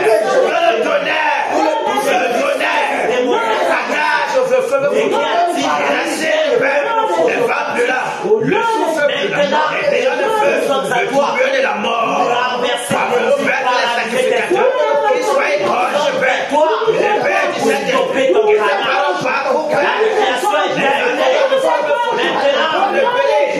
saccage au feu, les vents de là, le souffle de la mort, et déjà le feu, le tourbillon de la mort, par le Père de les sacrificateurs, qu'ils soient écorchés, Père, les Pères du Saint-Esprit, qu'ils ne parlent pas au Père, maintenant, le tonnerre,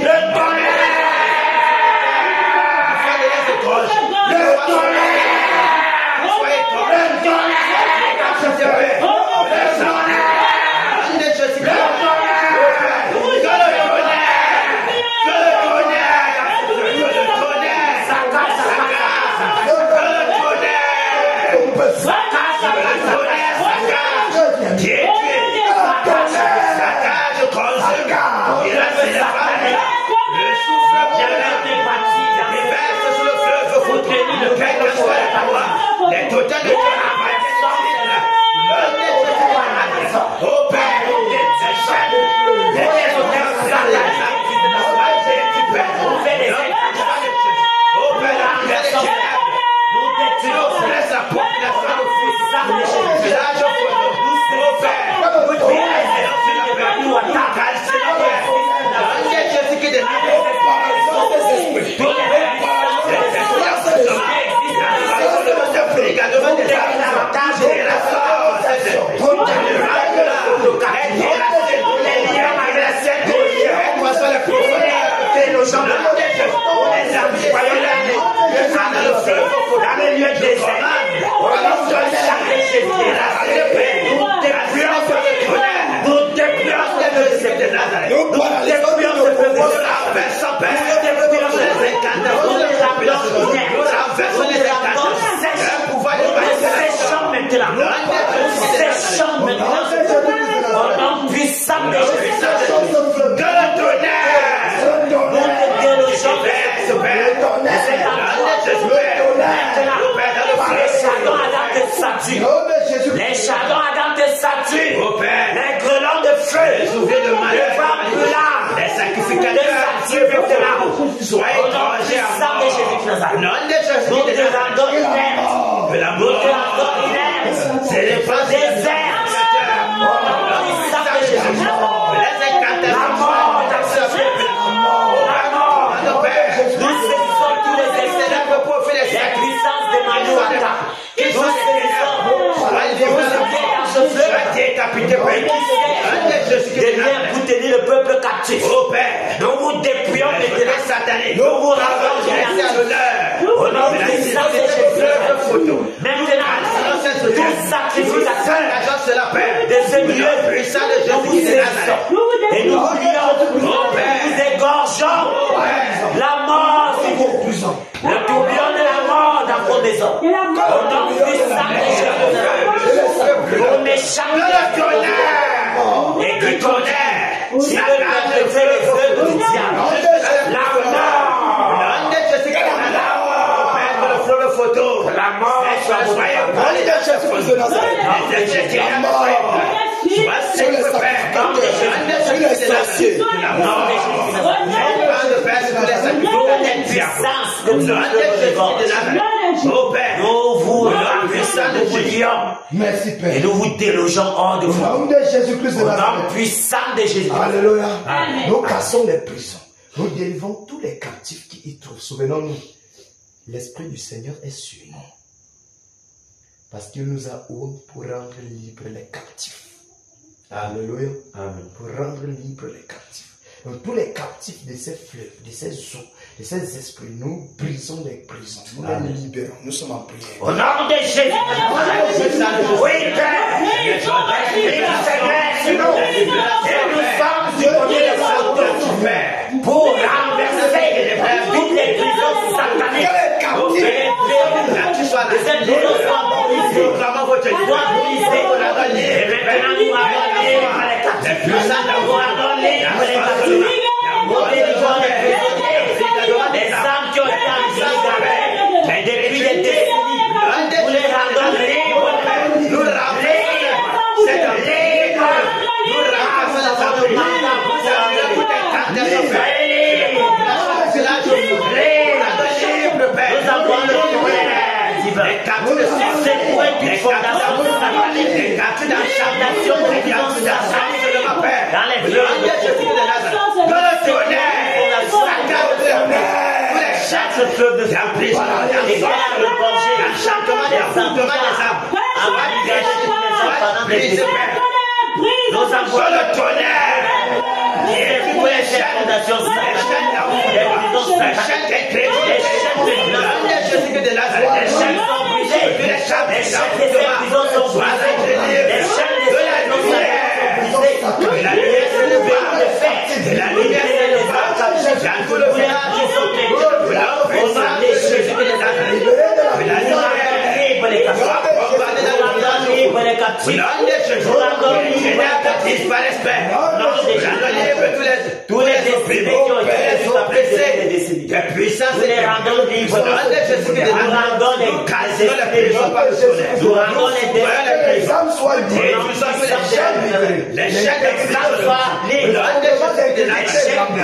les chardons ardents te saturent, les grelons de feu, les flammes brûlantes, les sacrificateurs soient étrangers à mort. Nous te rendons inerte, nous te rendons inerte, c'est les pas désertes. Au nom puissant de Jésus, la mort t'accepte, la mort, nous saisissons tous les excès, les puissances de Manuata, nous saisissons pour tenir le peuple captif. Nous vous dépouillons maintenant. Nous vous rendons au nom de Jésus. Maintenant, tout sacrificateur de ce lieu, nous vous saisissons et nous vous lions, nous égorgeons la mort sur vous, le tourbillon de la mort dans vos maisons. Au nom puissant de Jésus. Vos méchants et du tonnerre, si le peuple fait les œuvres du diable, la mort soit soyez que nous vous remplissons, Merci Père. et nous vous délogeons hors de Au vous. nom de Jésus-Christ de Au nom Nazareth. puissant de Jésus. Alléluia. Amen. Nous cassons les prisons. Nous délivrons tous les captifs qui y trouvent. Souvenons-nous, l'Esprit du Seigneur est sur nous. Parce qu'il nous a ouvert pour rendre libres les captifs. Alléluia. Amen. Pour rendre libres les captifs. Donc tous les captifs de ces fleuves, de ces eaux, de ces esprits, nous brisons les prisons. Nous les libérons. Nous sommes en prière. Au nom de Jésus. Oui, Père. Et nous sommes du premier de pour renverser toutes les prisons sataniques. Cette prison soit brisée. Et maintenant nous avons les captifs. Nous avons les captifs. Nous délivrons les prisonniers. Les âmes qui ont été emprisonnées. Mais depuis des décennies, nous les rendons libres. Nous rendons libres. C'est un libre. Nous rendons nous avons le c'est pour une fondation satanique. Les captifs dans chaque nation, les dans les fleurs de chaque fleuve de surprise, et faire le danger, enchantement des âmes, avant de gâcher toutes les âmes pendant des prières. Nous avons le tonnerre. Et pour les fondations sataniques, les prisons sataniques, les chaînes de Nazareth, les chaînes sont brisées, les chaînes de ces prisons sont brisées, les chaînes de ces prisons sont brisées, la lumière c'est le béni de fait, la lumière c'est le bâtiment, tous les qui sont témoins, au nom de Jésus de Nazareth, la lumière libre les captifs, libre les captifs, tous les décédés qui ont été oppressés, les puissances les rendons libres, nous rendons les décédés, nous rendons les décédés, les chaînes soient libres, les chaînes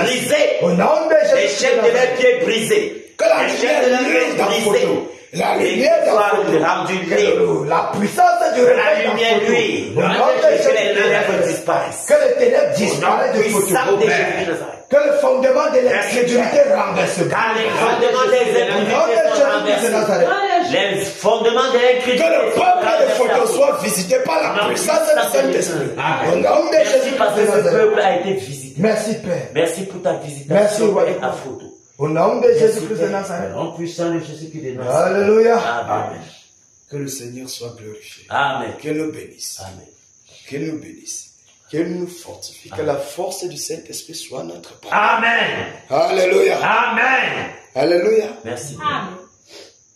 brisées, les chaînes de leurs pieds brisés, les chaînes de leurs pieds brisés. La lumière rendue libre. La puissance du la lumière lui. Que les ténèbres disparaissent. Que les ténèbres disparaissent de votre que le fondement de l'incrédulité renverse. Car les fondements des incrédulités sont renversés. Les fondements de l'incrédulité. Que le peuple de photos soit visité par la puissance du Saint-Esprit. Au nom de Jésus. Parce que ce peuple a été visité. Merci Père. Merci pour ta visitation et ta photo. Au nom de Jésus-Christ de Nazareth. Au nom puissant de Jésus-Christ de Nazareth. Alléluia. Amen. Que le Seigneur soit glorifié. Amen. Qu'il nous bénisse. Amen. Qu'il nous bénisse. Qu'il nous fortifie. Amen. Que la force du Saint-Esprit soit notre part. Amen. Alléluia. Amen. Alléluia. Merci. Amen.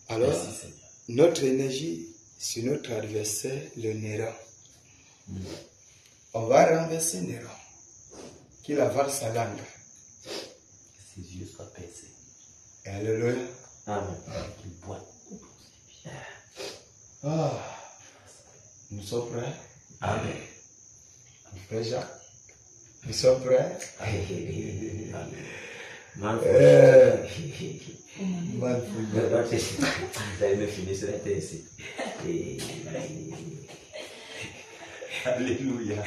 Alors, merci, notre énergie sur notre adversaire, le Néron. On va renverser Néron. Qu'il avale sa langue. Ses yeux soient percés. Alléluia. Amen. Qu'il boit. Nous sommes prêts? Amen. Frère Jacques, nous sommes prêts? Vous allez me finir sur la tête ici. Alléluia.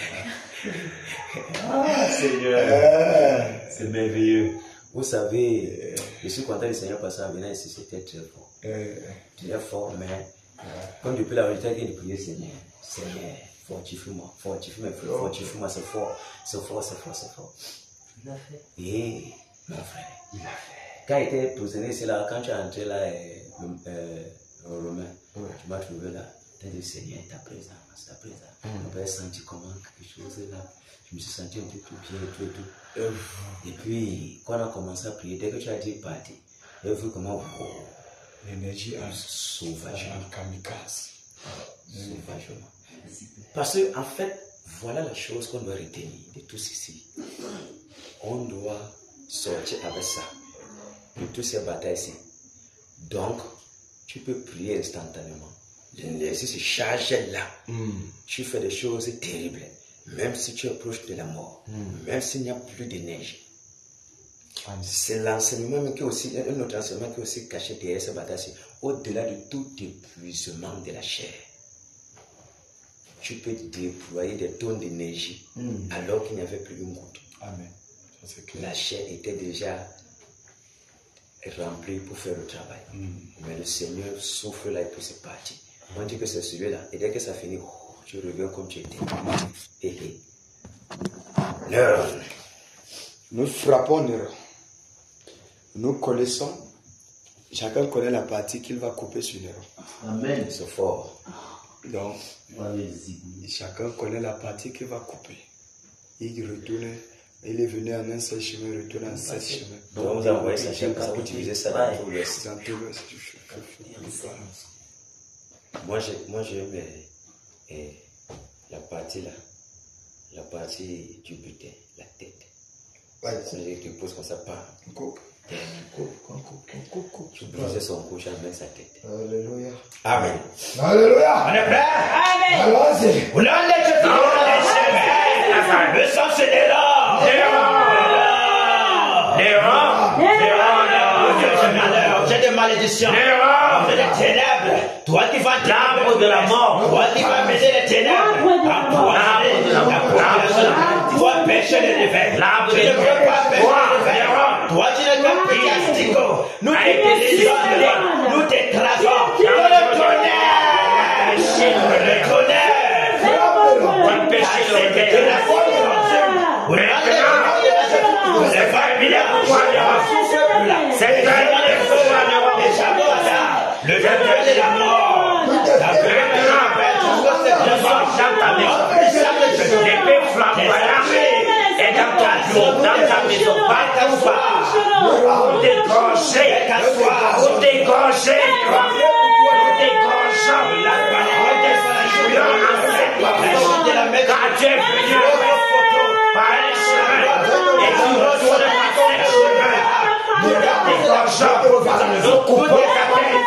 Seigneur, c'est merveilleux. Vous savez, je suis content du Seigneur parce qu'en venant ici, c'était très fort. Très fort, mais comme depuis la vérité vient de prier, Seigneur, fortifie-moi, fortifie-moi, c'est fort, c'est fort, c'est fort, c'est fort. Il l'a fait. Et mon frère, il l'a fait. Quand il était prisonnier, c'est là, quand tu es entré là, au Romain, tu m'as trouvé là, tu as dit, Seigneur, ta présence, ta présence. On peut sentir comment quelque chose est là. Je me suis senti un peu tout bien, tout. Et puis, quand on a commencé à prier, dès que tu as dit parti, j'ai vu comment l'énergie a sauvagement. Kamikaze. Sauvagement. Parce que, en fait, voilà la chose qu'on doit retenir de tout ceci. On doit sortir avec ça, de toutes ces batailles-ci. Donc, tu peux prier instantanément. L'énergie se charge là. Tu fais des choses terribles. Même si tu es proche de la mort, même s'il n'y a plus d'énergie. C'est l'enseignement qui est aussi, un autre enseignement qui est aussi caché derrière ce bataille, c'est au-delà de tout épuisement de la chair. Tu peux déployer des tonnes d'énergie alors qu'il n'y avait plus une goutte. Amen. La chair était déjà remplie pour faire le travail. Mais le Seigneur souffle là et puis c'est parti. On dit que c'est celui-là. Et dès que ça finit, tu reviens comme tu étais. Neuron. Nous frappons neuron. Nous connaissons. Chacun connaît la partie qu'il va couper sur neuron. Amen. C'est fort. Donc, chacun connaît la partie qu'il va couper. Il retourne. Il est venu en un seul chemin, il retourne en 16 chemins. Donc, vous envoyez sa chair pour utiliser ça dans tout le reste. Moi, j'aime la partie là. La partie du butin, la tête. Tu poses comme ça, pas. Tu brises son cou, j'amène sa tête. Alléluia. Amen. Alléluia. On est prêt? Amen. Allons-y. Vous n'allez pas dans le sang, c'est des rangs. J'ai des malédictions. J'ai des ténèbres. Toi qui vas l'arbre de la mort. Toi qui vas mener les ténèbres. Toi pécher les réveils. Tu ne peux pas pécher les réveils. Toi tu ne peux pas pécher Astico. Nous t'élisons. Nous t'écrasons. Le tonnerre. Le tonnerre. Tu péches le réveil. Le jardin de la mort. L'épée flamboyante est dans ta joue, dans ta maison, pas ta soir. Pour dégorger, pour dégorger, car tu es venu par un chemin et tu retournes par un chemin. Nous dégorgeons, nous coupons ta tête.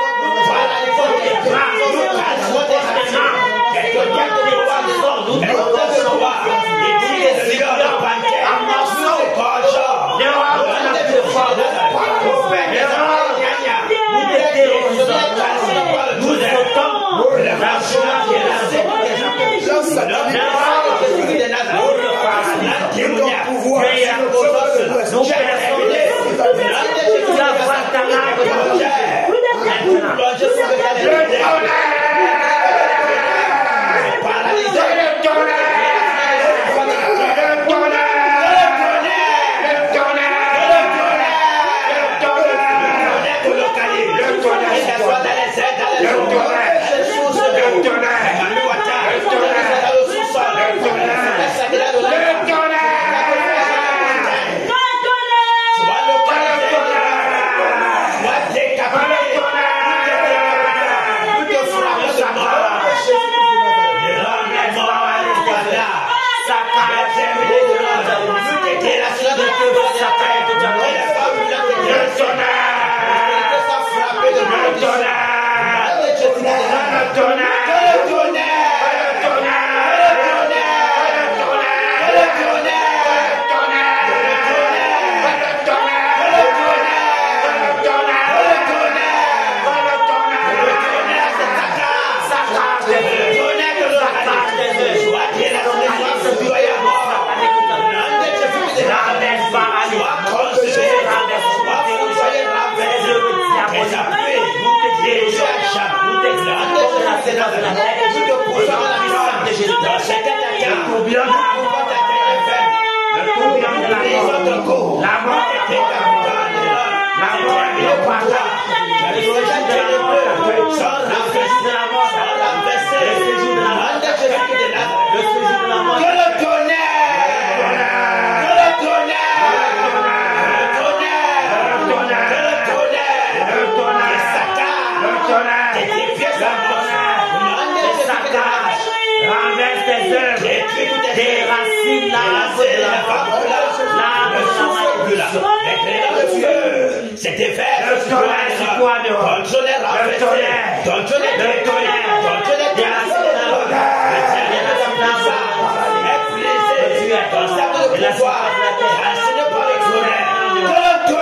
C'était fait. Le tonnerre, c'est quoi dehors? Ton tonnerre, le tonnerre. Ton tonnerre, le tonnerre. Ton tonnerre, le tonnerre. Ton sabre de pouvoir. Enseigné par le tonnerre.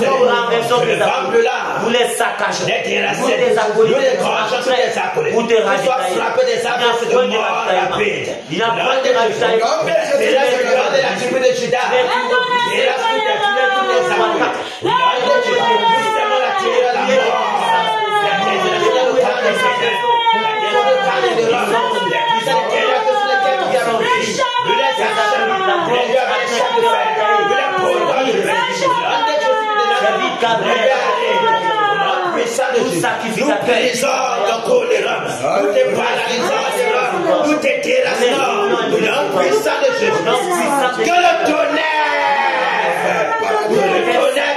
nous renversons tes accolés. Nous les saccageons. Nous les accolés. Nous les accolés. Pour te ravitailler. Il n'a pas de ravitailler. Nous brisons ton colère, nous te paralysons, nous te terrassons, nous puissant de Jésus. Que le tonnerre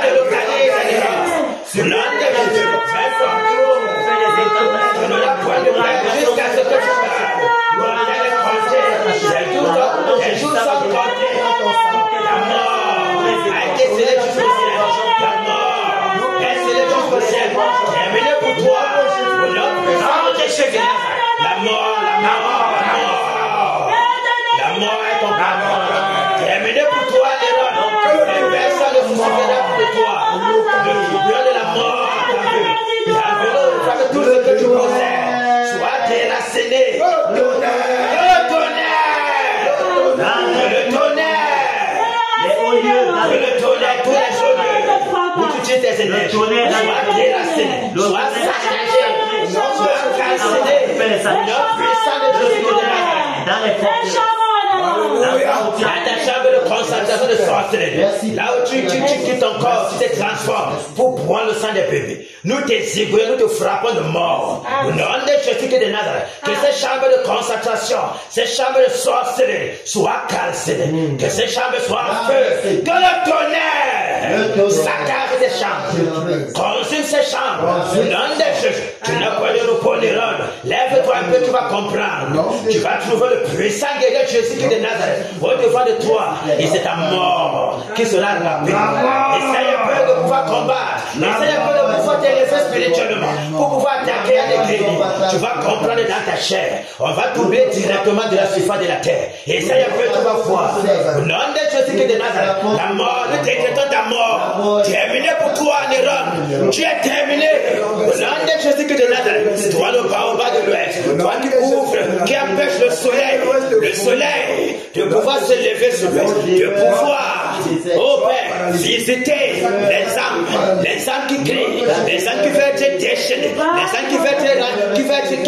te localise, sur l'un de Jésus. Nous la point de frère jusqu'à ce que tu parles. Nous allons compter, les jours sont comptés. La mort a été scellée jusqu'au ciel. La mort est scellée jusqu'au ciel. Terminé pour toi. Au nom puissant de Jésus. La mort est ton pardon. Terminé pour toi, l'erreur. Les personnes ne se souviendront de toi. Le tribunal de la mort. Tout ce que tu possèdes soit déraciné. Le tonnerre, tous les jours où tu tiens tes énergies, soit déraciné, soit saccagé, soit calciné. Notre puissant de Jésus dans les forces. Dans ta chambre de concentration de sorcellerie, là où tu quittes ton corps, tu te transformes pour prendre le sang des bébés. Nous t'exiguons, nous te frappons de mort. Au nom de Jésus de Nazareth, que ces chambres de concentration, ces chambres de sorcellerie soient calcinées, que ces chambres soient en feu, que le tonnerre saccage ces chambres, consume ces chambres. Au nom de Jésus, tu n'as pas de repos ni rôle. Lève-toi un peu, tu vas comprendre. Tu vas trouver le puissant guerrier de Jésus de Nazareth au-devant de toi, et c'est ta mort qui sera rapide. Essaye un peu de pouvoir combattre, essaye un peu de pouvoir t'élever spirituellement pour pouvoir attaquer à l'église. Tu vas comprendre dans ta chair, on va tomber directement de la surface de la terre. Essaye un peu, tu vas voir. Au nom de Jésus de Nazareth, la mort, nous décrétons ta mort terminé pour toi, Néron. Tu es terminé. Au nom de Jésus de Nazareth, toi le bas de l'ouest, toi qui ouvre, qui empêche le soleil de pouvoir se lever sur l'ouest, de pouvoir, oh Père, visiter les âmes qui crient, les âmes qui veulent être déchaînées, les âmes qui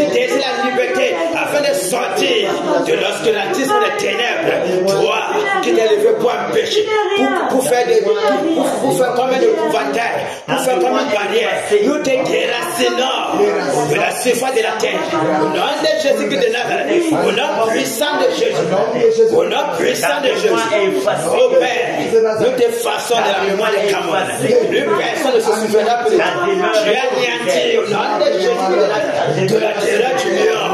désirent la liberté afin de sortir de l'oscurantisme des ténèbres. Toi qui t'es levé pour empêcher, pour faire comme un épouvantail, pour faire comme une barrière, nous te déracinons de la surface de la terre. Au nom de Jésus de Nazareth, au nom puissant de Jésus, au nom puissant de Jésus, oh Père, nous t'effaçons de la mémoire des camarades. Plus personne ne se souviendra plus de toi. Tu es anéanti au nom de Jésus de Nazareth, de la terreur du lion,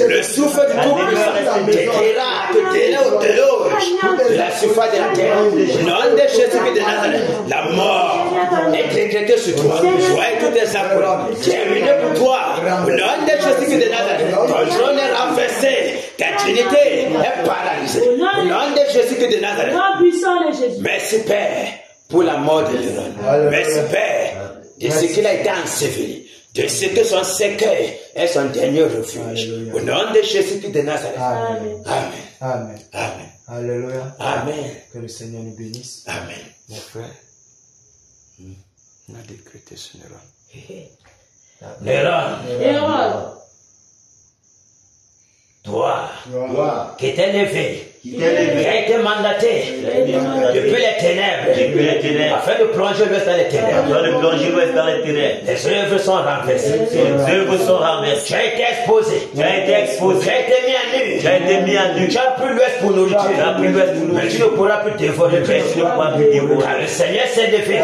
le souffle du Tout-Puissant, te dira au déluge de la surface de la terre. Au nom de Jésus de Nazareth, la mort est décrétée sur toi. Sois tous tes accords. Terminé pour toi. Au nom de Jésus de Nazareth, ton trône est renversé. Ta trinité est paralysée. Au nom de Jésus de Nazareth. Merci Père pour la mort de Léon. Merci Père de ce qu'il a été enseveli, de ce que son cercueil est son dernier refuge. Au nom de Jésus de Nazareth. Amen. Amen. Amen. Alléluia. Amen. Que le Seigneur nous bénisse. Amen. Mon frère, on a décrété ce Néron. Néron. Toi, qui t'es levé, qui a été mandaté depuis les ténèbres, afin de plonger l'ouest dans les ténèbres. Les œuvres sont renversées. Tu as été exposé. Tu as été mis à nu. Tu as pris l'ouest pour nourriture. Mais tu ne pourras plus dévorer. Car le Seigneur s'est levé.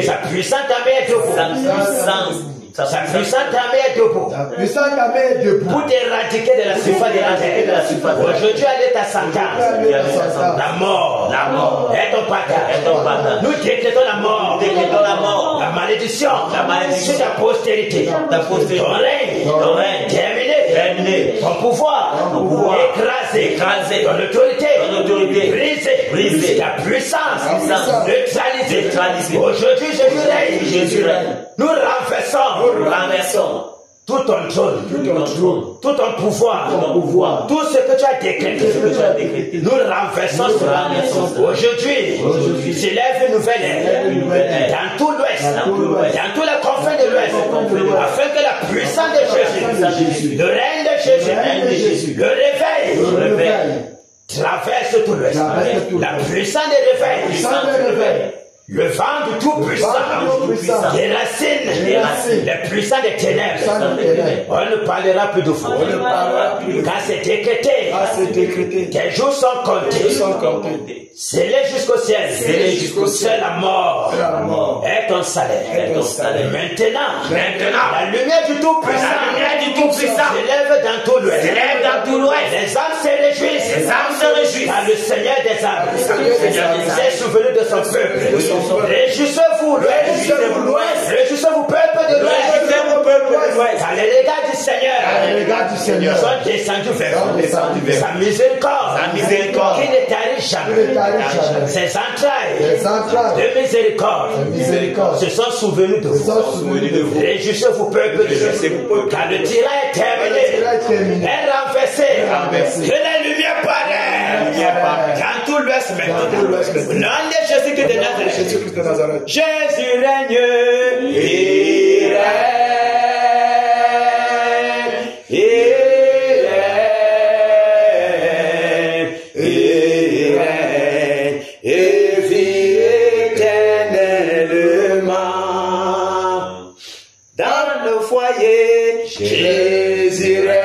Sa puissante armée est debout. Sa puissante armée est debout. Pour t'éradiquer de la surface de la terre. Aujourd'hui, elle est ta sentence. La mort est ton partage. Nous décrétons la mort. La malédiction sur ta postérité. Ton règne terminé. terminé. Ton pouvoir, écrasé. Ton autorité, brisé. Ta puissance, neutralisée. Aujourd'hui, Jésus règne. Nous renversons tout ton trône, tout ton pouvoir, tout ce que tu as décrété. Nous renversons cela. Aujourd'hui, s'élève une nouvelle ère dans tout l'Ouest, dans tous les confins de l'Ouest, afin que la puissance de Jésus, le règne de Jésus, le réveil, traverse tout l'Ouest. La puissance de réveil. Le vent du Tout-Puissant déracine les puissants des ténèbres. On ne parlera plus de vous. Car c'est décrété. Tes jours sont comptés. Scellés jusqu'au ciel. C'est la mort. Et ton salaire. Maintenant, la lumière du Tout-Puissant s'élève dans tout l'Ouest. Les âmes se réjouissent. Car le Seigneur des âmes s'est souvenu de son peuple. Réjouissez-vous, peuple de l'Ouest. Car les regards du Seigneur sont descendus vers vous. Sa miséricorde qui ne tarit jamais. Ses entrailles de miséricorde se sont souvenus de vous. Réjouissez-vous, peuple de l'Ouest. Car le tyran est terminé. Est renversé. Que la lumière paraît dans tout l'Ouest maintenant. Au nom de Jésus-Christ de Nazareth. Jésus règne. Il règne. Et vit éternellement. Dans le foyer, Jésus règne.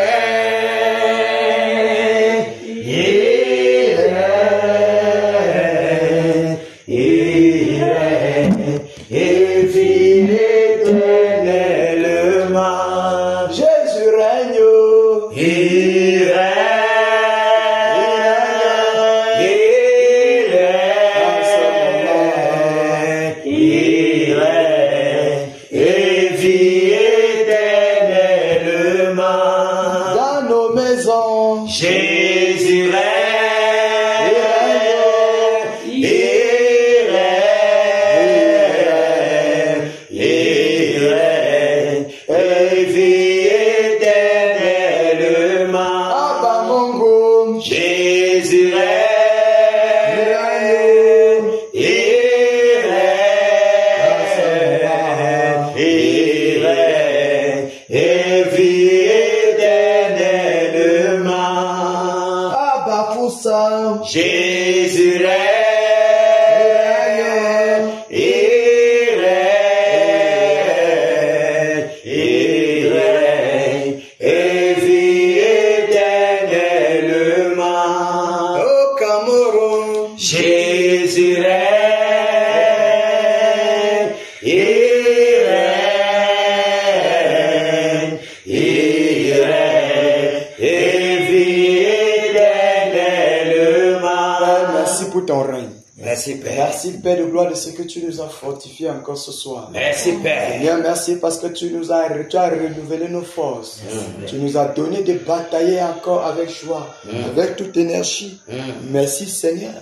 Merci Père de gloire de ce que tu nous as fortifié encore ce soir. Merci Père. Seigneur, merci parce que tu as renouvelé nos forces. Tu nous as donné de batailler encore avec joie, avec toute énergie. Merci Seigneur.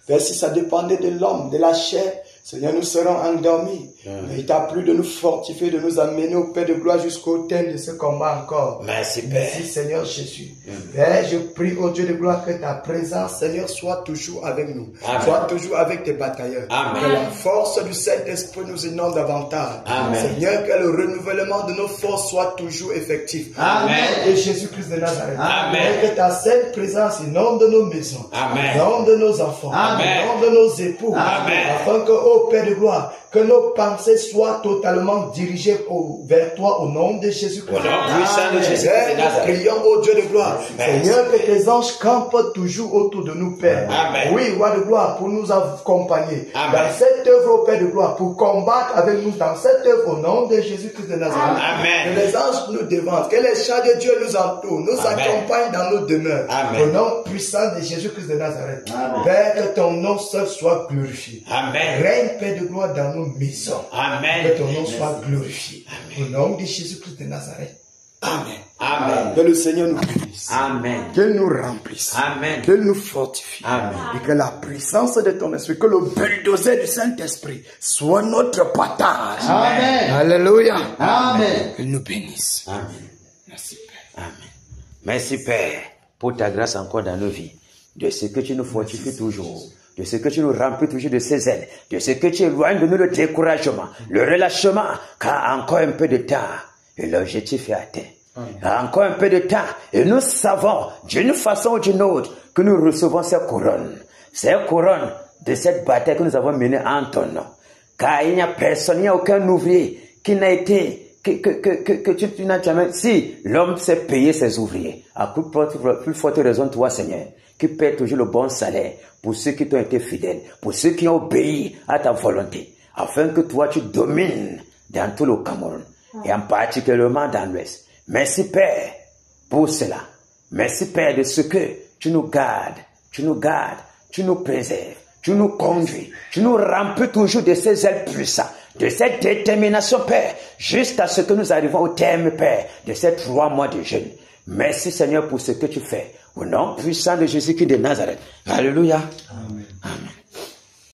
Merci, ça dépendait de l'homme, de la chair. Seigneur, nous serons endormis. Mais il t'a plu de nous fortifier, de nous amener au Père de gloire jusqu'au terme de ce combat encore. Merci Père. Merci Seigneur Jésus. Père, je prie au Dieu de gloire que ta présence, Seigneur, soit toujours avec nous. Amen. Soit toujours avec tes batailleurs. Amen. Que la force du Saint-Esprit nous inonde davantage. Amen. Seigneur, que le renouvellement de nos forces soit toujours effectif. Amen. Et Jésus-Christ de Nazareth. Amen. Et que ta sainte présence inonde nos maisons. Amen. Inonde nos enfants. Amen. Inonde nos époux. Amen. Afin que, ô Père de gloire, que nos pensées soient totalement dirigées vers toi au nom de Jésus-Christ. Au nom puissant de Jésus-Christ de Nazareth. Prions au Dieu de gloire. Amen. Seigneur, que tes anges campent toujours autour de nous, Père. Amen. Oui, roi de gloire, pour nous accompagner Amen. dans cette œuvre, au Père de gloire, pour combattre avec nous dans cette œuvre au nom de Jésus-Christ de Nazareth. Amen. Que les anges nous dévancent, que les chants de Dieu nous entourent, nous Amen. accompagnent dans nos demeures. Amen. Au nom puissant de Jésus-Christ de Nazareth. Père, que ton nom seul soit glorifié. Amen. Règne, Père de gloire, dans nos maisons. Amen. Que ton nom soit glorifié. Au nom de Jésus-Christ de Nazareth. Amen. Amen. Que le Seigneur nous bénisse. Amen. Qu'il nous remplisse. Amen. Qu'il nous fortifie. Amen. Et que la puissance de ton esprit, que le bulldozer du Saint-Esprit soit notre partage. Amen. Alléluia. Amen. Qu'il nous bénisse. Amen. Merci Père. Amen. Merci Père pour ta grâce encore dans nos vies. De ce que tu nous fortifies toujours. De ce que tu nous remplis toujours de ces ailes. De ce que tu éloignes de nous le découragement, le relâchement. Car encore un peu de temps et l'objectif est atteint. Encore un peu de temps et nous savons d'une façon ou d'une autre que nous recevons ces couronnes. Ces couronnes de cette bataille que nous avons menée en ton nom. Car il n'y a personne, il n'y a aucun ouvrier qui n'a été que tu n'as jamais. Si l'homme sait payer ses ouvriers, à plus forte raison, toi, Seigneur, qui paie toujours le bon salaire pour ceux qui t'ont été fidèles, pour ceux qui ont obéi à ta volonté, afin que toi, tu domines dans tout le Cameroun, et en particulièrement dans l'Ouest. Merci, Père, pour cela. Merci, Père, de ce que tu nous gardes, tu nous préserves, tu nous conduis, tu nous remplis toujours de ces ailes puissantes, de cette détermination, Père, jusqu'à ce que nous arrivons au terme, Père, de ces 3 mois de jeûne. Merci, Seigneur, pour ce que tu fais. Au nom puissant de Jésus-Christ de Nazareth. Alléluia. Amen.